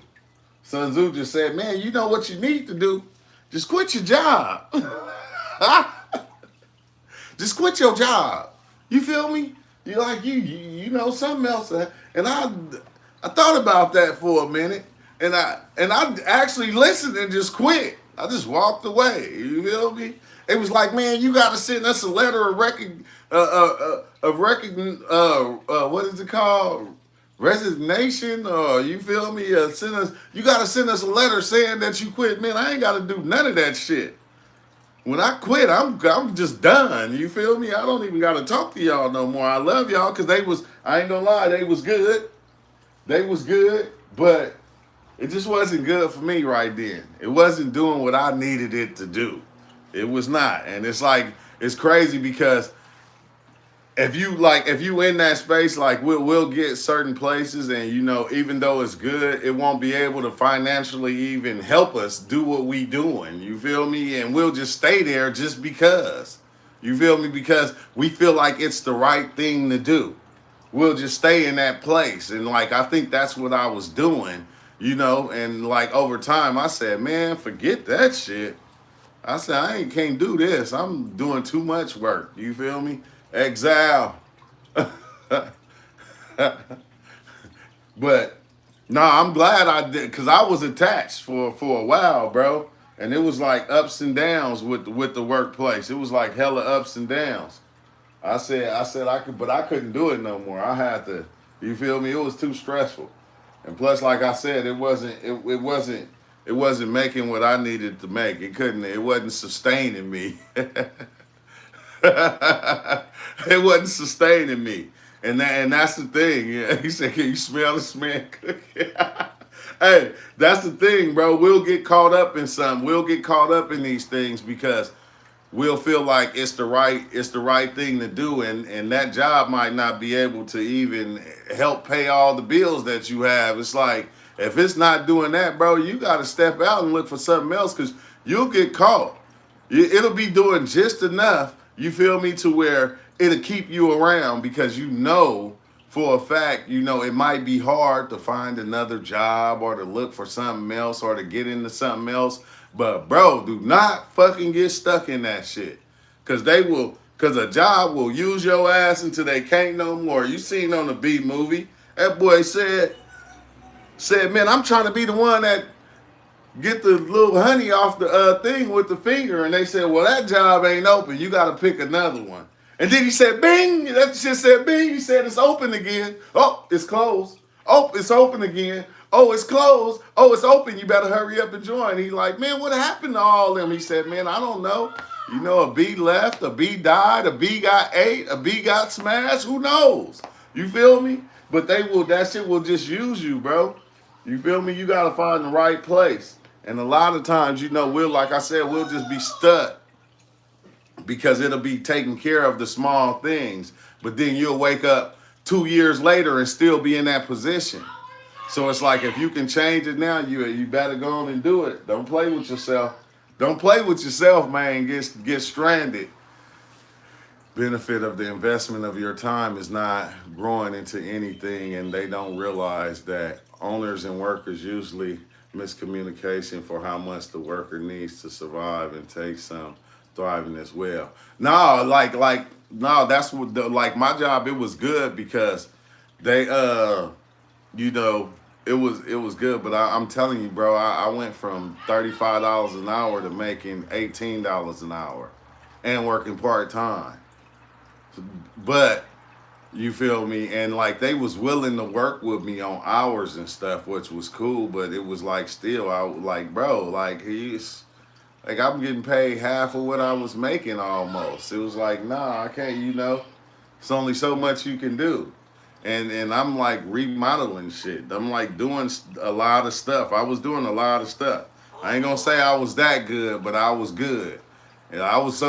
Sun Tzu just said, man, you know what you need to do? Just quit your job. Just quit your job. You feel me? You like you know something else. And I thought about that for a minute, and I actually listened and just quit. I just walked away. You feel me? It was like, man, you got to send us a letter of what is it called? Resignation, or you feel me? Send us. You got to send us a letter saying that you quit. Man, I ain't got to do none of that shit. When I quit, I'm just done. You feel me? I don't even gotta talk to y'all no more. I love y'all because they was, I ain't gonna lie, they was good. They was good, but it just wasn't good for me right then. It wasn't doing what I needed it to do. It was not. And it's like, it's crazy because if you in that space, like we'll get certain places, and you know, even though it's good, it won't be able to financially even help us do what we doing. You feel me? And we'll just stay there just because. You feel me? Because we feel like it's the right thing to do. We'll just stay in that place. And like I think that's what I was doing, you know, and like over time I said, man, forget that shit. I said, can't do this. I'm doing too much work. You feel me? Exile. But no, I'm glad I did, because I was attached for a while, bro. And it was like ups and downs with the workplace. It was like hella ups and downs. I said I could, but I couldn't do it no more. I had to, you feel me? It was too stressful. And plus, like I said, it wasn't making what I needed to make. It wasn't sustaining me. It wasn't sustaining me. And that's the thing. Yeah. He said, can you smell this man cooking? Hey, that's the thing, bro. We'll get caught up in something. We'll get caught up in these things because we'll feel like it's the right thing to do, and that job might not be able to even help pay all the bills that you have. It's like, if it's not doing that, bro, you got to step out and look for something else, because you'll get caught. It'll be doing just enough, you feel me, to where it'll keep you around, because you know for a fact, you know, it might be hard to find another job or to look for something else or to get into something else. But bro, do not fucking get stuck in that shit. Cause a job will use your ass until they can't no more. You seen on the B movie, that boy said, man, I'm trying to be the one that get the little honey off the thing with the finger. And they said, well, that job ain't open. You got to pick another one. And then he said, bing. That shit said, bing. He said, it's open again. Oh, it's closed. Oh, it's open again. Oh, it's closed. Oh, it's open. You better hurry up and join. He like, man, what happened to all them? He said, man, I don't know. You know, a bee left, a bee died, a bee got ate, a bee got smashed. Who knows? You feel me? But that shit will just use you, bro. You feel me? You got to find the right place. And a lot of times, you know, like I said, we'll just be stuck because it'll be taking care of the small things. But then you'll wake up 2 years later and still be in that position. So it's like, if you can change it now, you better go on and do it. Don't play with yourself. Don't play with yourself, man. Get stranded. Benefit of the investment of your time is not growing into anything, and they don't realize that owners and workers usually miscommunication for how much the worker needs to survive and take some thriving as well. No, no, that's what like my job, it was good because they you know, it was good, but I'm telling you, bro, I went from $35 an hour to making $18 an hour and working part-time. But you feel me? And like they was willing to work with me on hours and stuff, which was cool, but it was like still, I like, bro, like I'm getting paid half of what I was making almost. It was like, nah, I can't, you know, it's only so much you can do. And I'm like remodeling shit. I'm like doing a lot of stuff. I was doing a lot of stuff. I ain't gonna say I was that good, but I was good. And I was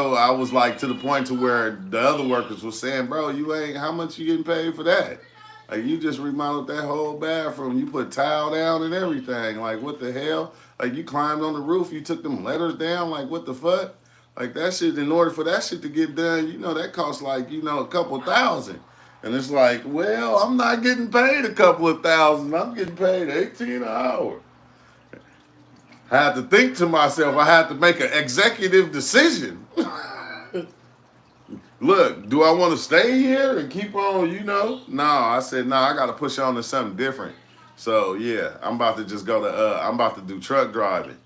like to the point to where the other workers were saying, bro, how much you getting paid for that? Like, you just remodeled that whole bathroom. You put tile down and everything. Like, what the hell? Like, you climbed on the roof. You took them letters down. Like, what the fuck? Like that shit, in order for that shit to get done, you know, that costs like, you know, a couple thousand. And it's like, well, I'm not getting paid a couple of thousand. I'm getting paid 18 an hour. I had to think to myself, I had to make an executive decision. Look, do I want to stay here and keep on, you know? No, I said, no, I got to push on to something different. So, yeah, I'm about to just go to, I'm about to do truck driving.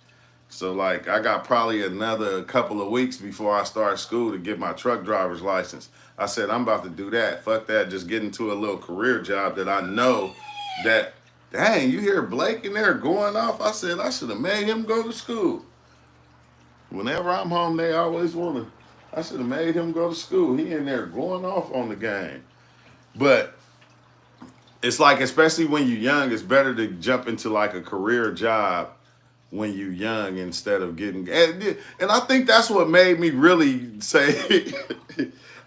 So, like, I got probably another couple of weeks before I start school to get my truck driver's license. I said, I'm about to do that. Fuck that. Just get into a little career job that I know that, dang, you hear Blake in there going off? I said, I should have made him go to school. Whenever I'm home, they always want to. I should have made him go to school. He in there going off on the game. But it's like, especially when you're young, it's better to jump into like a career job when you're young instead of getting. And I think that's what made me really say.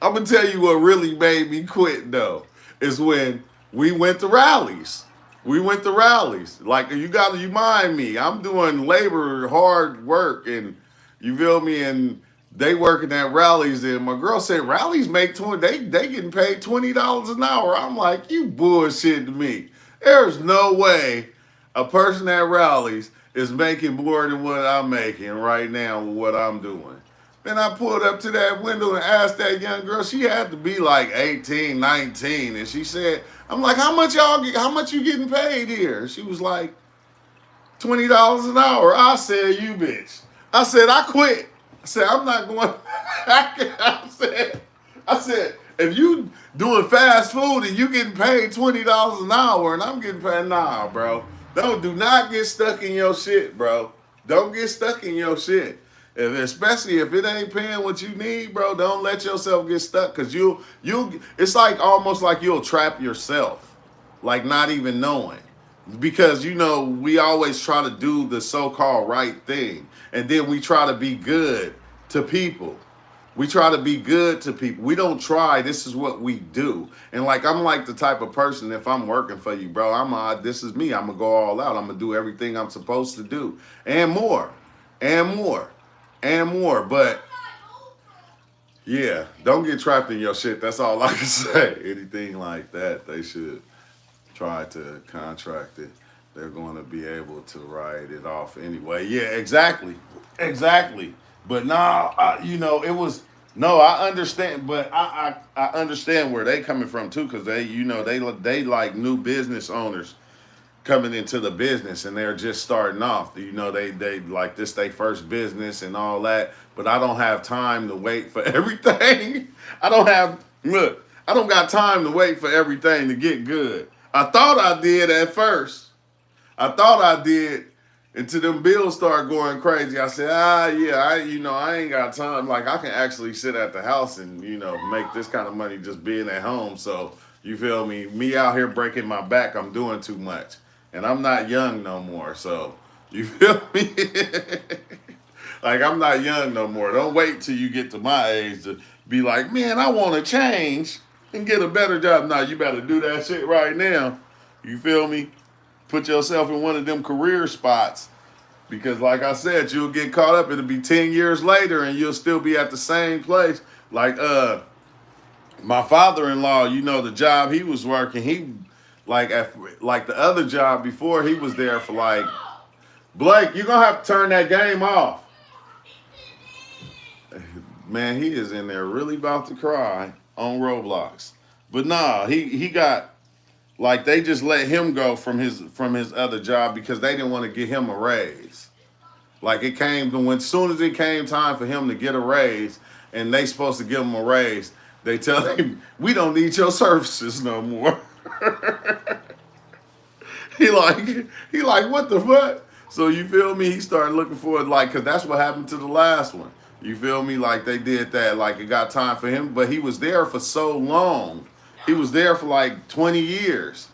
I'm gonna tell you what really made me quit though is when we went to rallies. We went to rallies. Like you mind me. I'm doing labor, hard work, and you feel me, and they working at rallies, and my girl said rallies make 20. They getting paid $20 an hour. I'm like, you bullshit to me. There's no way a person at rallies is making more than what I'm making right now with what I'm doing. Then I pulled up to that window and asked that young girl. She had to be like 18, 19, and she said, "I'm like, how much you getting paid here?" She was like, $20 an hour. I said, you bitch. I said, I quit. I said, I'm not going. I said, if you doing fast food and you getting paid $20 an hour and I'm getting paid, nah, bro. Do not get stuck in your shit, bro. Don't get stuck in your shit. Especially if it ain't paying what you need, bro, don't let yourself get stuck because it's like almost like you'll trap yourself, like not even knowing. Because you know, we always try to do the so-called right thing, and then we try to be good to people. We try to be good to people. We don't try. This is what we do. And like I'm like the type of person, if I'm working for you, bro, this is me. I'm gonna go all out. I'm gonna do everything I'm supposed to do, and more, and more, and more. But yeah, don't get trapped in your shit. That's all I can say. Anything like that, they should try to contract it. They're going to be able to write it off anyway. Yeah, exactly, exactly. But nah, you know, it was no. I understand, but I understand where they coming from too, because they, you know, they like new business owners coming into the business and they're just starting off. You know, they like this they first business and all that. But I don't have time to wait for everything. I don't have look. I don't got time to wait for everything to get good. I thought I did at first. I thought I did until them bills start going crazy. I said, yeah, I ain't got time. Like I can actually sit at the house and, you know, make this kind of money just being at home. So you feel me? Me out here breaking my back, I'm doing too much. And I'm not young no more. So you feel me? Like I'm not young no more. Don't wait till you get to my age to be like, man, I want to change and get a better job. Now you better do that shit right now. You feel me? Put yourself in one of them career spots because like I said, you'll get caught up. It'll be 10 years later and you'll still be at the same place. Like my father-in-law, you know, the job he was working, he like the other job before he was there for like, Blake, you're gonna have to turn that game off. Man, he is in there really about to cry on Roblox. But nah, he got like they just let him go from his other job because they didn't want to give him a raise. Like it came to when soon as it came time for him to get a raise and they supposed to give him a raise, they tell him, we don't need your services no more. he like, what the fuck? So you feel me? He started looking for it like, cause that's what happened to the last one. You feel me? Like they did that, like it got time for him, but he was there for so long. He was there for like 20 years.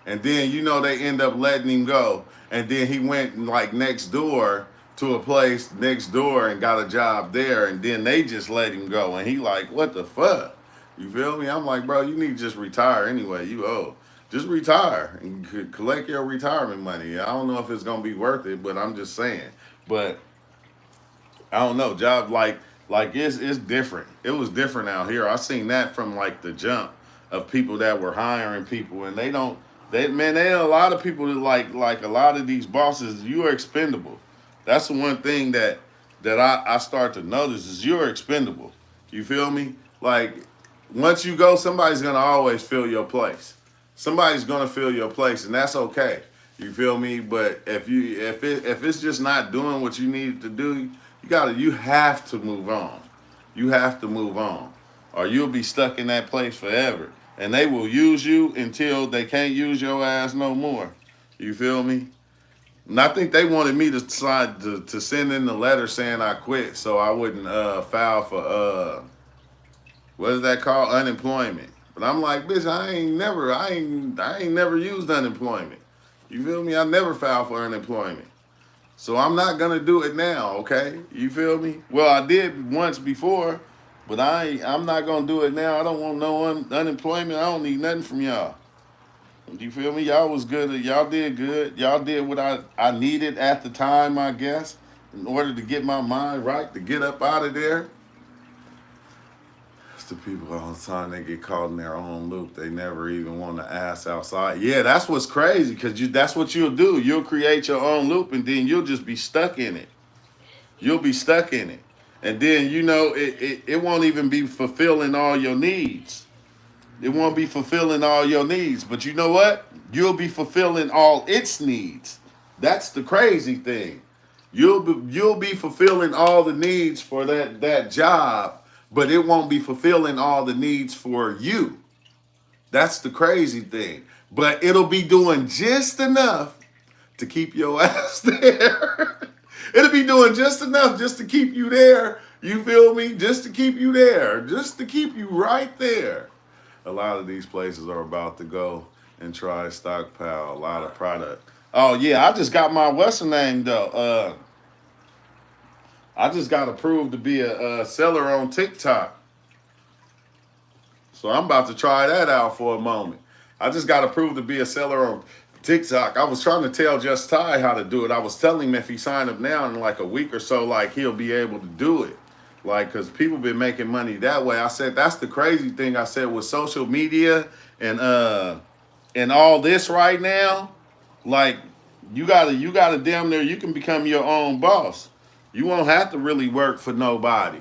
And then, you know, they end up letting him go. And then he went like next door to a place next door and got a job there. And then they just let him go. And he like, what the fuck? You feel me? I'm like, bro, you need to just retire anyway. You owe. Just retire and collect your retirement money. I don't know if it's going to be worth it, but I'm just saying. But I don't know. Job like Like it's different. It was different out here. I seen that from like the jump of people that were hiring people, and they don't. They man, they a lot of people that like a lot of these bosses. You are expendable. That's the one thing that I start to notice is you're expendable. You feel me? Like once you go, somebody's gonna always fill your place. Somebody's gonna fill your place, and that's okay. You feel me? But if it's just not doing what you need to do, you have to move on. You have to move on, or you'll be stuck in that place forever. And they will use you until they can't use your ass no more. You feel me? And I think they wanted me to sign to send in the letter saying I quit, so I wouldn't file for what is that called, unemployment. But I'm like, bitch, I ain't never used unemployment. You feel me? I never filed for unemployment. So I'm not gonna do it now, okay? You feel me? Well, I did once before, but I'm not gonna do it now. I don't want no unemployment. I don't need nothing from y'all. You feel me? Y'all was good. Y'all did good. Y'all did what I needed at the time, I guess, in order to get my mind right, to get up out of there. It's the people all the time, they get caught in their own loop. They never even want to ask outside. Yeah, that's what's crazy, because that's what you'll do. You'll create your own loop, and then you'll just be stuck in it. You'll be stuck in it. And then, it won't even be fulfilling all your needs. It won't be fulfilling all your needs. But you know what? You'll be fulfilling all its needs. That's the crazy thing. You'll be fulfilling all the needs for that job, but it won't be fulfilling all the needs for you. That's the crazy thing. But it'll be doing just enough to keep your ass there. It'll be doing just enough just to keep you there. You feel me? Just to keep you there. Just to keep you right there. A lot of these places are about to go and try to stockpile a lot of product. Oh yeah, I just got my what's the name though. I just got approved to be a seller on TikTok. So I'm about to try that out for a moment. I just got approved to be a seller on TikTok. I was trying to tell Just Ty how to do it. I was telling him if he signed up now in like a week or so, like he'll be able to do it. Like, cause people been making money that way. I said that's the crazy thing. I said with social media and all this right now, like you gotta damn near you can become your own boss. You won't have to really work for nobody.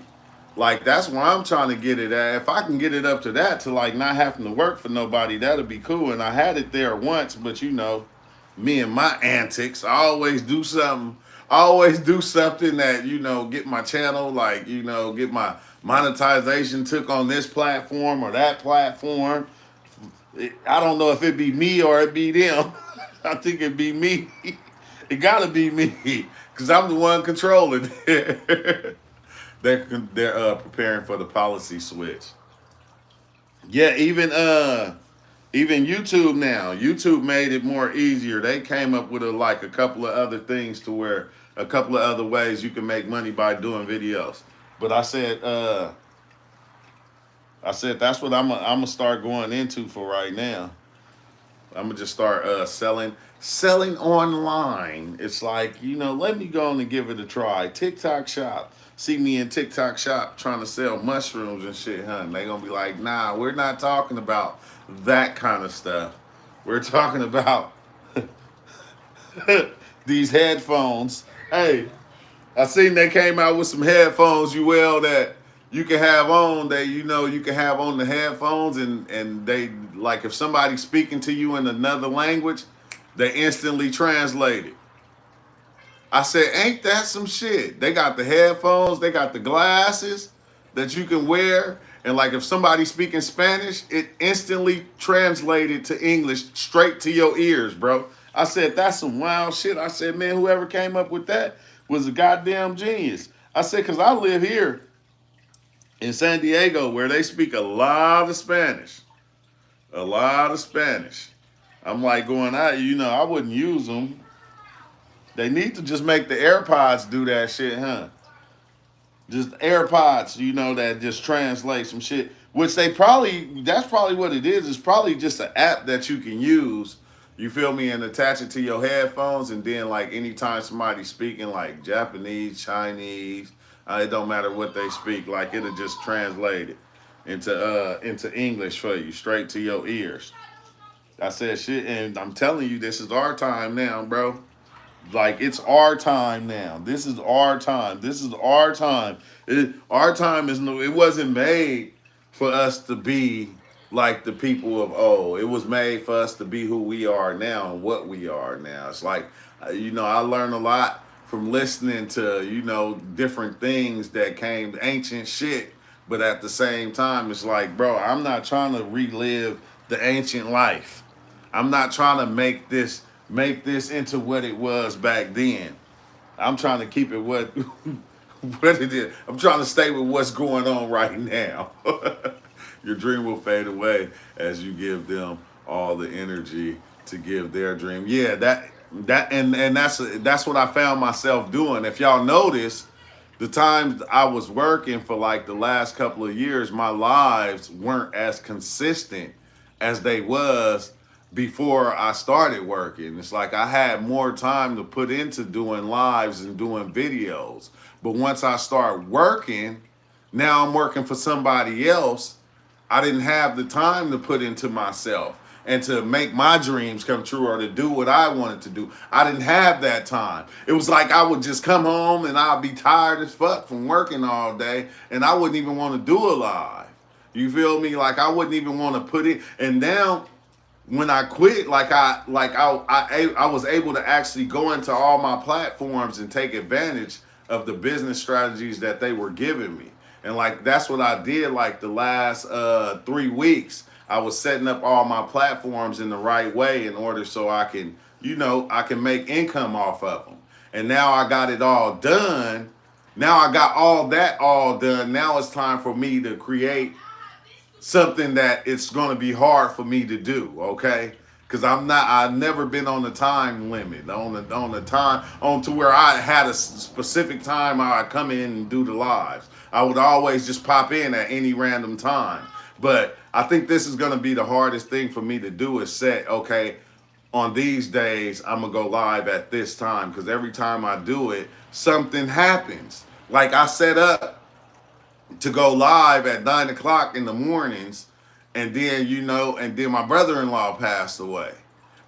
Like that's where I'm trying to get it at. If I can get it up to that, to like not having to work for nobody, that'll be cool. And I had it there once, but me and my antics, I always do something. I always do something that, get my channel, like, get my monetization took on this platform or that platform. I don't know if it be me or it be them. I think it be me. It gotta be me, because I'm the one controlling it. They're preparing for the policy switch. Yeah, even YouTube now. YouTube made it more easier. They came up with a couple of other things to where a couple of other ways you can make money by doing videos. But I said that's what I'm gonna start going into for right now. I'm gonna just start selling online. It's like, let me go on and give it a try. TikTok shop. See me in TikTok shop trying to sell mushrooms and shit, huh? And they gonna be like, nah, we're not talking about that kind of stuff. We're talking about these headphones. Hey, I seen they came out with some headphones, that you can have on. You can have on the headphones, and they, like, if somebody's speaking to you in another language, they instantly translate it. I said, ain't that some shit? They got the headphones, they got the glasses that you can wear, and like if somebody's speaking Spanish, it instantly translated to English straight to your ears, bro. I said, that's some wild shit. I said, man, whoever came up with that was a goddamn genius. I said, because I live here in San Diego where they speak a lot of Spanish. A lot of Spanish. I'm like going out, I wouldn't use them. They need to just make the AirPods do that shit, huh? Just AirPods, that just translate some shit. Which that's probably what it is. It's probably just an app that you can use, you feel me, and attach it to your headphones. And then, like, anytime somebody's speaking, like, Japanese, Chinese, It don't matter what they speak. Like it'll just translate it into English for you, straight to your ears. I said shit, and I'm telling you, this is our time now, bro. Like it's our time now. This is our time. This is our time. Our time is no. It wasn't made for us to be like the people of old. It was made for us to be who we are now and what we are now. It's like I learned a lot from listening to different things that came ancient shit. But at the same time, it's like, bro, I'm not trying to relive the ancient life. I'm not trying to make this into what it was back then. I'm trying to keep it what what it is. I'm trying to stay with what's going on right now. Your dream will fade away as you give them all the energy to give their dream. Yeah, and that's what I found myself doing. If y'all notice, the times I was working for like the last couple of years, my lives weren't as consistent as they was before I started working. It's like I had more time to put into doing lives and doing videos. But once I start working, now I'm working for somebody else. I didn't have the time to put into myself and to make my dreams come true or to do what I wanted to do. I didn't have that time. It was like I would just come home and I'd be tired as fuck from working all day and I wouldn't even want to do a live. You feel me? Like I wouldn't even want to put it. And now when I quit, I was able to actually go into all my platforms and take advantage of the business strategies that they were giving me. And like that's what I did like the last 3 weeks. I was setting up all my platforms in the right way in order so I can, I can make income off of them. And now I got it all done. Now I got all that all done. Now it's time for me to create something that it's going to be hard for me to do, okay? Because I've never been on the time limit, on the time, on to where I had a specific time I come in and do the lives. I would always just pop in at any random time. But I think this is going to be the hardest thing for me to do is set, okay, on these days, I'm going to go live at this time. Because every time I do it, something happens. Like I set up to go live at 9 o'clock in the mornings. And then, and then my brother-in-law passed away.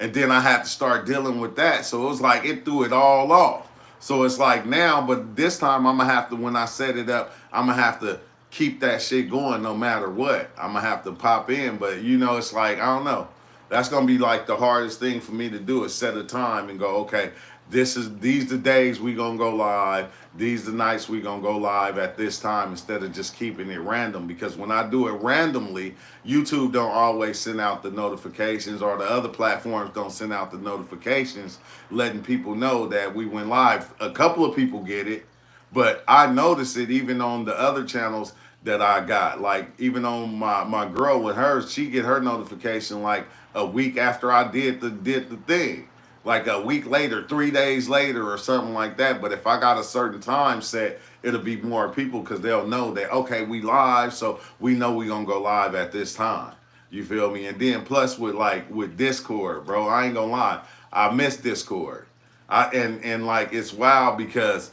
And then I had to start dealing with that. So it was like it threw it all off. So it's like now, but this time I'm going to have to, when I set it up, I'm going to have to keep that shit going no matter what. I'm going to have to pop in. But, it's like, I don't know. That's going to be like the hardest thing for me to do is set a time and go, okay, these the days we gonna go live. These the nights we gonna go live at this time instead of just keeping it random. Because when I do it randomly, YouTube don't always send out the notifications or the other platforms don't send out the notifications letting people know that we went live. A couple of people get it, but I notice it even on the other channels that I got. Like even on my girl with hers, she get her notification like a week after I did the thing. Like a week later, 3 days later or something like that. But if I got a certain time set, it'll be more people because they'll know that, okay, we live, so we know we gonna go live at this time. You feel me? And then plus with Discord, bro, I ain't gonna lie. I miss Discord. And like it's wild because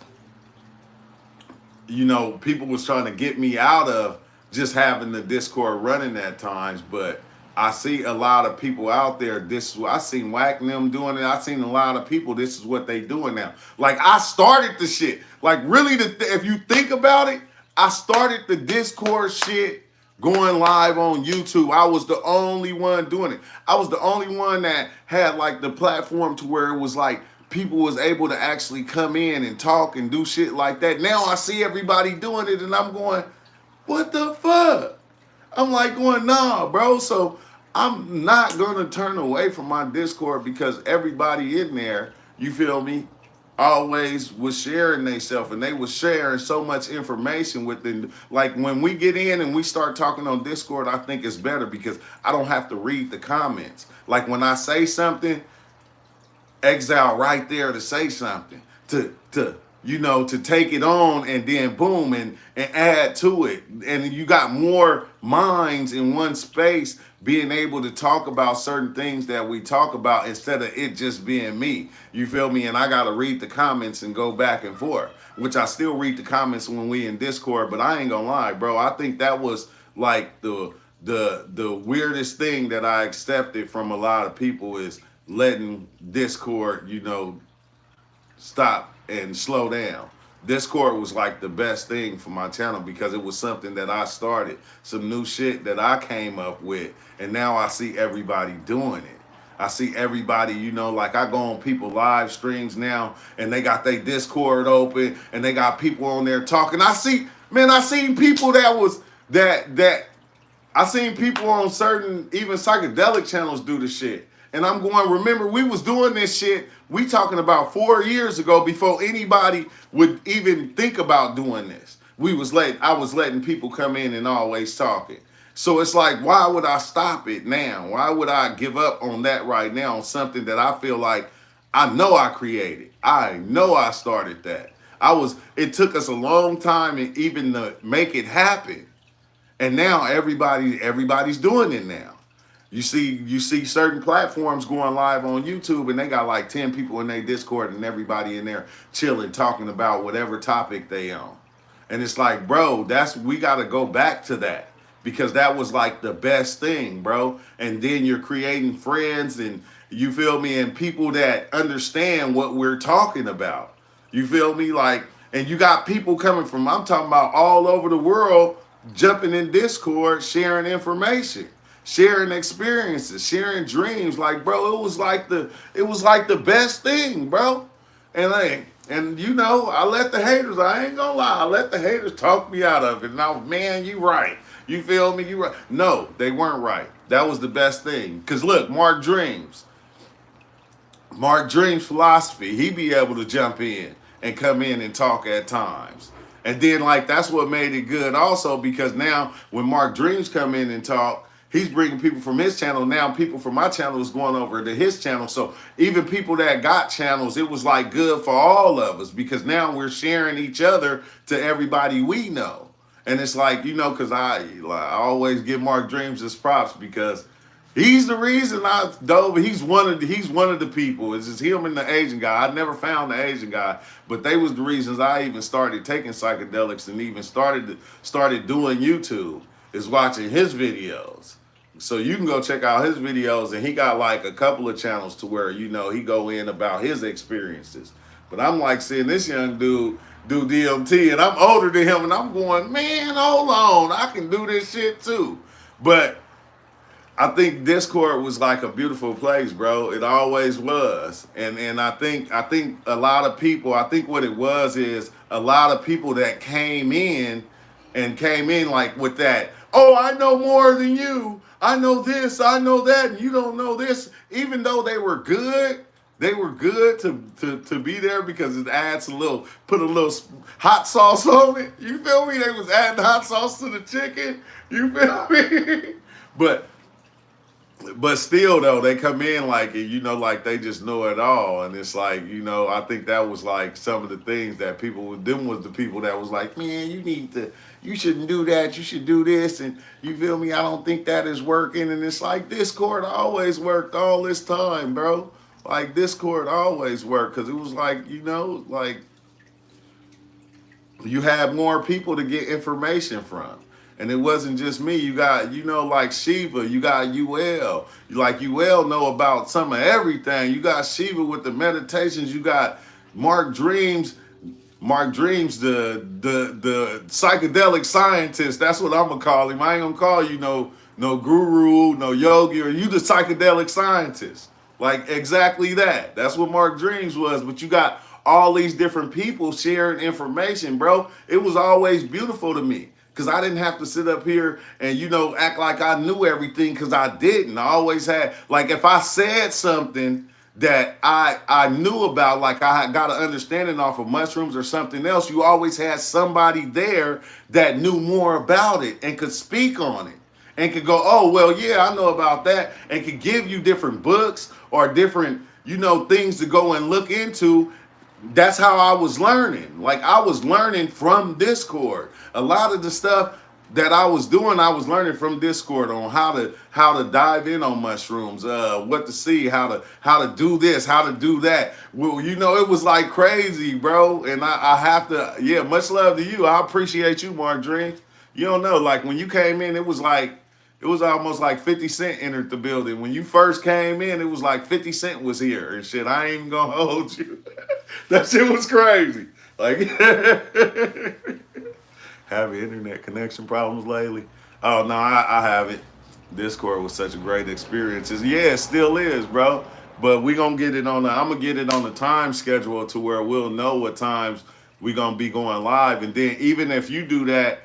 people was trying to get me out of just having the Discord running at times, but I see a lot of people out there. I seen Whack and them doing it. I seen a lot of people. This is what they doing now. Like I started the shit. Like really, if you think about it, I started the Discord shit going live on YouTube. I was the only one doing it. I was the only one that had like the platform to where it was like people was able to actually come in and talk and do shit like that. Now I see everybody doing it, and I'm going, what the fuck? I'm like going, nah, bro. So I'm not going to turn away from my Discord because everybody in there, you feel me, always was sharing themselves and they was sharing so much information within. Like when we get in and we start talking on Discord, I think it's better because I don't have to read the comments. Like when I say something, Exile right there to say something, to you know, to take it on and then boom and add to it. And you got more minds in one space being able to talk about certain things that we talk about instead of it just being me. You feel me? And I got to read the comments and go back and forth, which I still read the comments when we in Discord, but I ain't gonna lie, bro. I think that was like the weirdest thing that I accepted from a lot of people is letting Discord, you know, stop and slow down. Discord was like the best thing for my channel because it was something that I started, some new shit that I came up with, and now I see everybody doing it. I see everybody, you know, like I go on people live streams now and they got their Discord open and they got people on there talking. I see, man, I seen people that was that I seen people on certain even psychedelic channels do the shit. And I'm going, remember, we was doing this shit, we talking about 4 years ago before anybody would even think about doing this. I was letting people come in and always talking. So it's like, why would I stop it now? Why would I give up on that right now on something that I feel like I know I created? I know I started that. It took us a long time and even to make it happen. And now everybody's doing it now. You see certain platforms going live on YouTube and they got like 10 people in their Discord and everybody in there chilling, talking about whatever topic they on. And it's like, bro, we gotta go back to that because that was like the best thing, bro. And then you're creating friends and you feel me, and people that understand what we're talking about. You feel me? Like, and you got people coming from, I'm talking about all over the world, jumping in Discord, sharing information, sharing experiences, sharing dreams. Like, bro, it was like the best thing, bro. And you know, I ain't gonna lie, I let the haters talk me out of it. Now, man, you right. You feel me? You right. No, they weren't right. That was the best thing. Cause look, Mark Dreams philosophy, he be able to jump in and come in and talk at times. And then like that's what made it good also because now when Mark Dreams come in and talk, he's bringing people from his channel. Now people from my channel is going over to his channel. So even people that got channels, it was like good for all of us because now we're sharing each other to everybody we know. And it's like, you know, because I always give Mark Dreams his props because he's the reason I dove. He's one of the people. It's just him and the Asian guy. I never found the Asian guy, but they was the reasons I even started taking psychedelics and even started doing YouTube. Is watching his videos. So you can go check out his videos, and he got like a couple of channels to where you know he go in about his experiences. But I'm like seeing this young dude do DMT, and I'm older than him, and I'm going, man, hold on, I can do this shit too. But I think Discord was like a beautiful place, bro. It always was. And I think a lot of people, I think what it was is a lot of people that came in like with that, oh, I know more than you. I know this, I know that, and you don't know this. Even though they were good to be there because it adds put a little hot sauce on it. You feel me? They was adding hot sauce to the chicken. You feel me? But still though, they come in like it, you know, like they just know it all. And it's like, you know, I think that was like some of the things that them was the people that was like, man, you shouldn't do that, you should do this, and you feel me, I don't think that is working. And it's like Discord always worked all this time, bro. Like Discord always worked, because it was like, you know, like you had more people to get information from. And it wasn't just me. You got, you know, like Shiva, you got UL. Like UL know about some of everything. You got Shiva with the meditations. You got Mark Dreams, the psychedelic scientist. That's what I'm gonna call him. I ain't gonna call you no guru, no yogi, or you the psychedelic scientist. Like exactly that. That's what Mark Dreams was. But you got all these different people sharing information, bro. It was always beautiful to me. Because I didn't have to sit up here and, you know, act like I knew everything, because I didn't. I always had, like, if I said something that I knew about, like I got an understanding off of mushrooms or something else, you always had somebody there that knew more about it and could speak on it and could go, oh, well, yeah, I know about that, and could give you different books or different, you know, things to go and look into That's how I was learning. Like I was learning from Discord. A lot of the stuff that I was doing, I was learning from Discord on how to dive in on mushrooms, what to see, how to do this, how to do that. Well, you know, it was like crazy, bro. And I have to, yeah, much love to you. I appreciate you, Mark Dreams. You don't know, like when you came in, it was almost like 50 Cent entered the building. When you first came in, it was like 50 Cent was here and shit. I ain't even gonna hold you. That shit was crazy. Like, having internet connection problems lately? Oh, no, I haven't. Discord was such a great experience. Yeah, it still is, bro. But we gonna get it on I'm gonna get it on the time schedule to where we'll know what times we gonna be going live. And then even if you do that,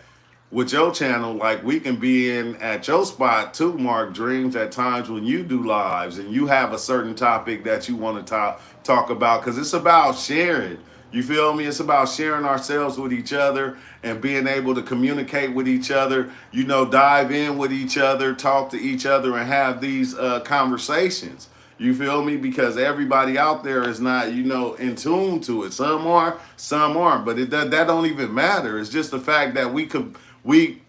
with your channel, like we can be in at your spot too, Mark Dreams, at times when you do lives and you have a certain topic that you want to talk about, because it's about sharing. You feel me? It's about sharing ourselves with each other and being able to communicate with each other, you know, dive in with each other, talk to each other, and have these conversations. You feel me? Because everybody out there is not, you know, in tune to it. Some are, some aren't. But that don't even matter. It's just the fact that we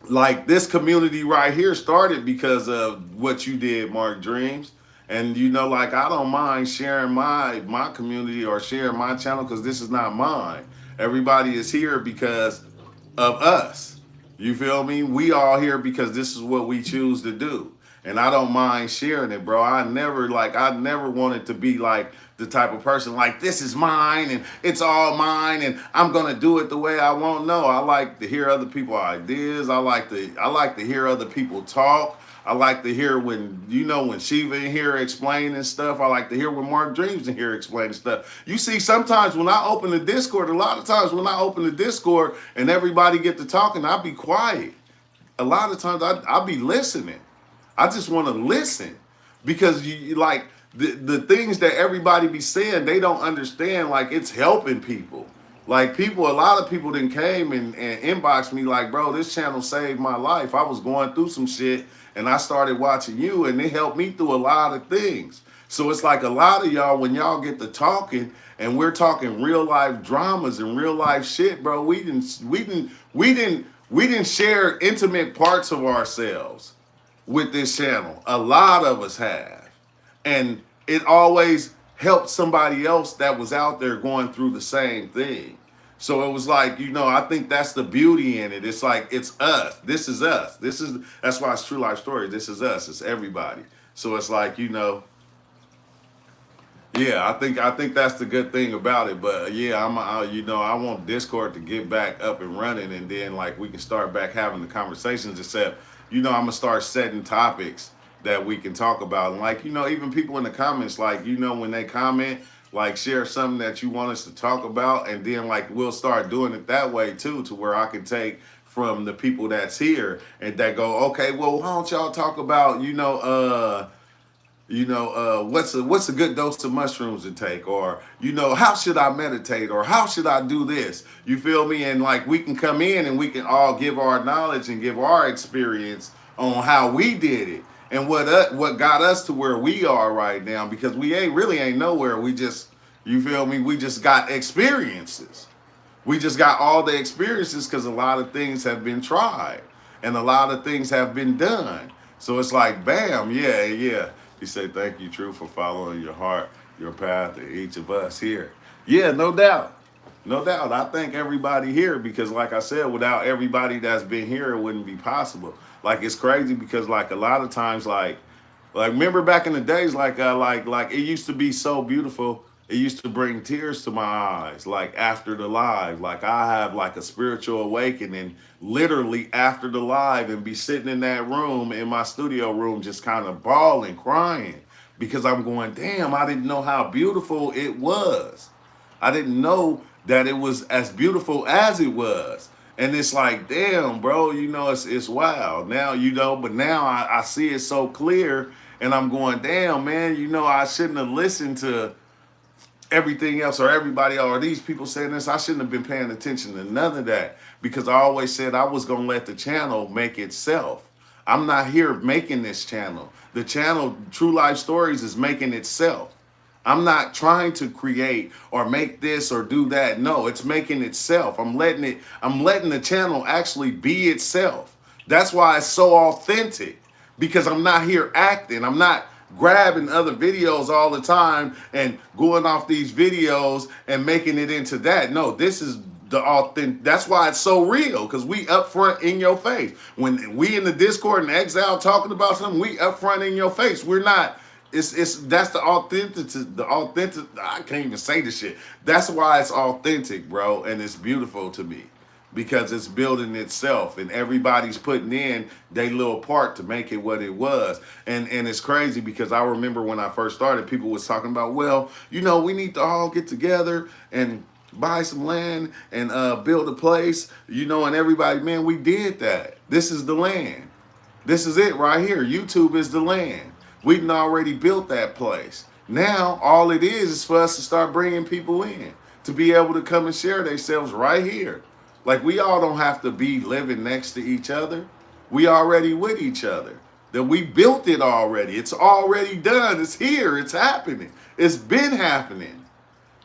like this community right here started because of what you did, Mark Dreams. And you know, like I don't mind sharing my community or sharing my channel because this is not mine. Everybody is here because of us. You feel me? We all here because this is what we choose to do. And I don't mind sharing it, bro. I never wanted to be like the type of person like this is mine and it's all mine and I'm gonna do it the way I want. No, I like to hear other people's ideas. I like to hear other people talk. I like to hear when, you know, when Shiva in here explaining stuff. I like to hear when Mark Dreams in here explaining stuff. You see, sometimes when I open the Discord, a lot of times when I open the Discord and everybody get to talking, I'll be quiet. A lot of times I'll be listening. I just want to listen because you like the things that everybody be saying, they don't understand. Like it's helping people. Like people, a lot of people then came and inboxed me like, bro, this channel saved my life. I was going through some shit and I started watching you and it helped me through a lot of things. So it's like a lot of y'all, when y'all get to talking and we're talking real life dramas and real life shit, bro, we didn't share intimate parts of ourselves with this channel. A lot of us have. And it always helped somebody else that was out there going through the same thing. So it was like, you know, I think that's the beauty in it. It's like, it's us. This is us. That's why it's True Life Stories. This is us. It's everybody. So it's like, you know, yeah, I think that's the good thing about it. But yeah, you know, I want Discord to get back up and running, and then like we can start back having the conversations. Except, you know, I'm gonna start setting topics that we can talk about, and like, you know, even people in the comments, like, you know, when they comment, like share something that you want us to talk about, and then like we'll start doing it that way too, to where I can take from the people that's here and that go, okay, well, why don't y'all talk about, what's a good dose of mushrooms to take? Or, you know, how should I meditate? Or how should I do this? You feel me? And like we can come in and we can all give our knowledge and give our experience on how we did it and what got us to where we are right now, because we ain't nowhere. We just, you feel me? We just got experiences. We just got all the experiences because a lot of things have been tried and a lot of things have been done. So it's like, bam, yeah. He said, thank you, True, for following your heart, your path, and each of us here. Yeah, no doubt. No doubt. I thank everybody here because, like I said, without everybody that's been here, it wouldn't be possible. Like, it's crazy because, like, a lot of times, like remember back in the days, like it used to be so beautiful. It used to bring tears to my eyes, like after the live. Like I have like a spiritual awakening literally after the live and be sitting in that room, in my studio room, just kind of bawling, crying because I'm going, damn, I didn't know how beautiful it was. I didn't know that it was as beautiful as it was. And it's like, damn, bro, you know, it's wild. Now, you know, but now I see it so clear and I'm going, damn, man, you know, I shouldn't have listened to everything else or everybody or these people saying this. I shouldn't have been paying attention to none of that because I always said I was going to let the channel make itself. I'm not here making this channel. The channel, True Life Stories, is making itself. I'm not trying to create or make this or do that. No, it's making itself. I'm letting the channel actually be itself. That's why it's so authentic, because I'm not here acting. I'm not grabbing other videos all the time and going off these videos and making it into that. No, this is the authentic. That's why it's so real, because we upfront in your face. When we in the Discord and Exile talking about something, we upfront in your face. We're not. It's that's the authentic. The authentic. I can't even say this shit. That's why it's authentic, bro, and it's beautiful to me, because it's building itself and everybody's putting in their little part to make it what it was. And it's crazy, because I remember when I first started, people was talking about, well, we need to all get together and buy some land and build a place, and everybody, man, we did that. This is the land. This is it right here. YouTube is the land. We done already built that place. Now, all it is for us to start bringing people in to be able to come and share themselves right here. Like, we all don't have to be living next to each other. We already with each other. That we built it already. It's already done. It's here. It's happening. It's been happening.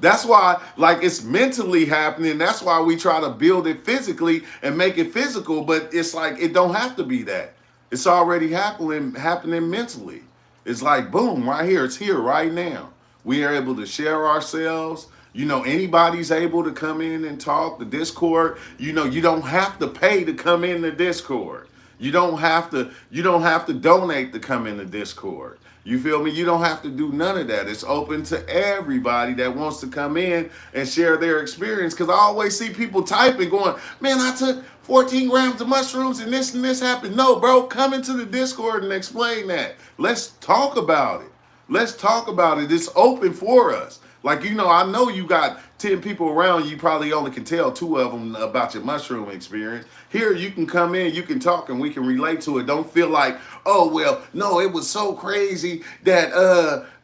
That's why, like, it's mentally happening. That's why we try to build it physically and make it physical. But it's like, it don't have to be that. It's already happening mentally. It's like, boom, right here. It's here right now. We are able to share ourselves. Anybody's able to come in and talk. The Discord, you don't have to pay to come in the Discord. You don't have to donate to come in the Discord. You feel me? You don't have to do none of that. It's open to everybody that wants to come in and share their experience. Because I always see people typing going, man, I took 14 grams of mushrooms and this happened. No, bro, come into the Discord and explain that. Let's talk about it. Let's talk about it. It's open for us. Like, I know you got 10 people around you, probably only can tell 2 of them about your mushroom experience. Here, you can come in, you can talk, and we can relate to it. Don't feel like, oh, well, no, it was so crazy that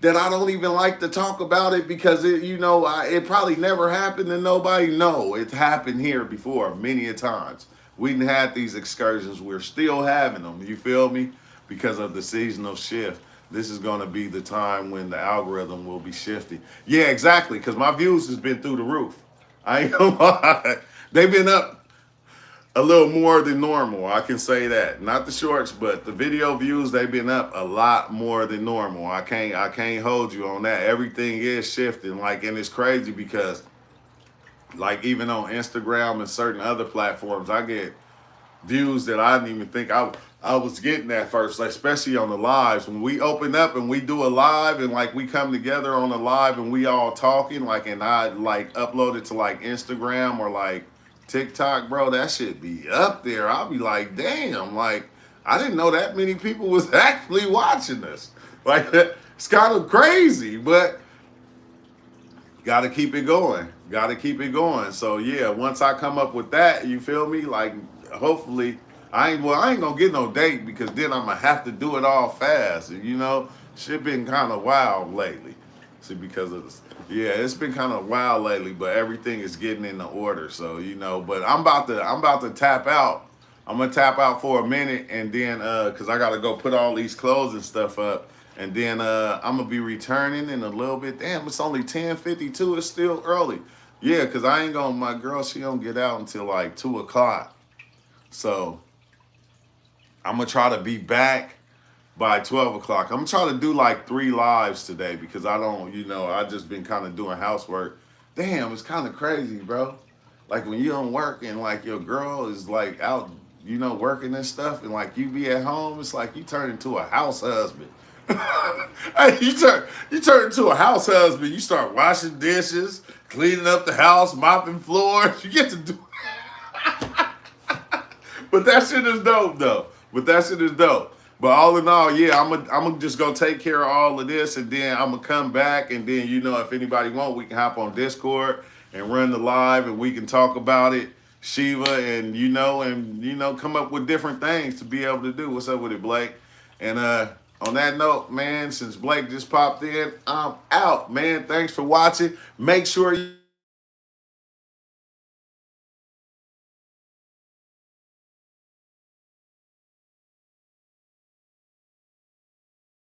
that I don't even like to talk about it, because it probably never happened to nobody. No, it's happened here before many a times. We done had these excursions. We're still having them. You feel me? Because of the seasonal shift. This is going to be the time when the algorithm will be shifting. Yeah, exactly, because my views has been through the roof. I ain't gonna lie. They've been up a little more than normal. I can say that. Not the shorts, but the video views, they've been up a lot more than normal. I can't hold you on that. Everything is shifting. And it's crazy because, even on Instagram and certain other platforms, I get views that I didn't even think I was getting at first, especially on the lives. When we open up and we do a live and we come together on a live and we all talking, and I upload it to Instagram or TikTok, bro, that shit be up there. I'll be like, damn, I didn't know that many people was actually watching this. It's kind of crazy, but gotta keep it going. Gotta keep it going. So yeah, once I come up with that, you feel me? Hopefully, I ain't gonna get no date, because then I'm gonna have to do it all fast. Shit been kind of wild lately. See, because of this. Yeah, it's been kind of wild lately, but everything is getting into order. So, but I'm about to tap out. I'm gonna tap out for a minute, and then cause I gotta go put all these clothes and stuff up. And then I'm gonna be returning in a little bit. Damn, it's only 10:52. It's still early. Yeah, cause my girl, she don't get out until 2 o'clock. So I'm gonna try to be back by 12 o'clock. I'm gonna try to do 3 lives today, because I don't, I just been kind of doing housework. Damn, it's kind of crazy, bro. When you don't work and your girl is out, working and stuff, and you be at home, it's you turn into a house husband. Hey, you turn into a house husband. You start washing dishes, cleaning up the house, mopping floors. You get to do. But that shit is dope, though. But all in all, yeah, I'm gonna just go take care of all of this, and then I'm gonna come back, and then if anybody want, we can hop on Discord and run the live, and we can talk about it, Shiva, and come up with different things to be able to do. What's up with it, Blake? And on that note, man, since Blake just popped in, I'm out, man. Thanks for watching. Make sure you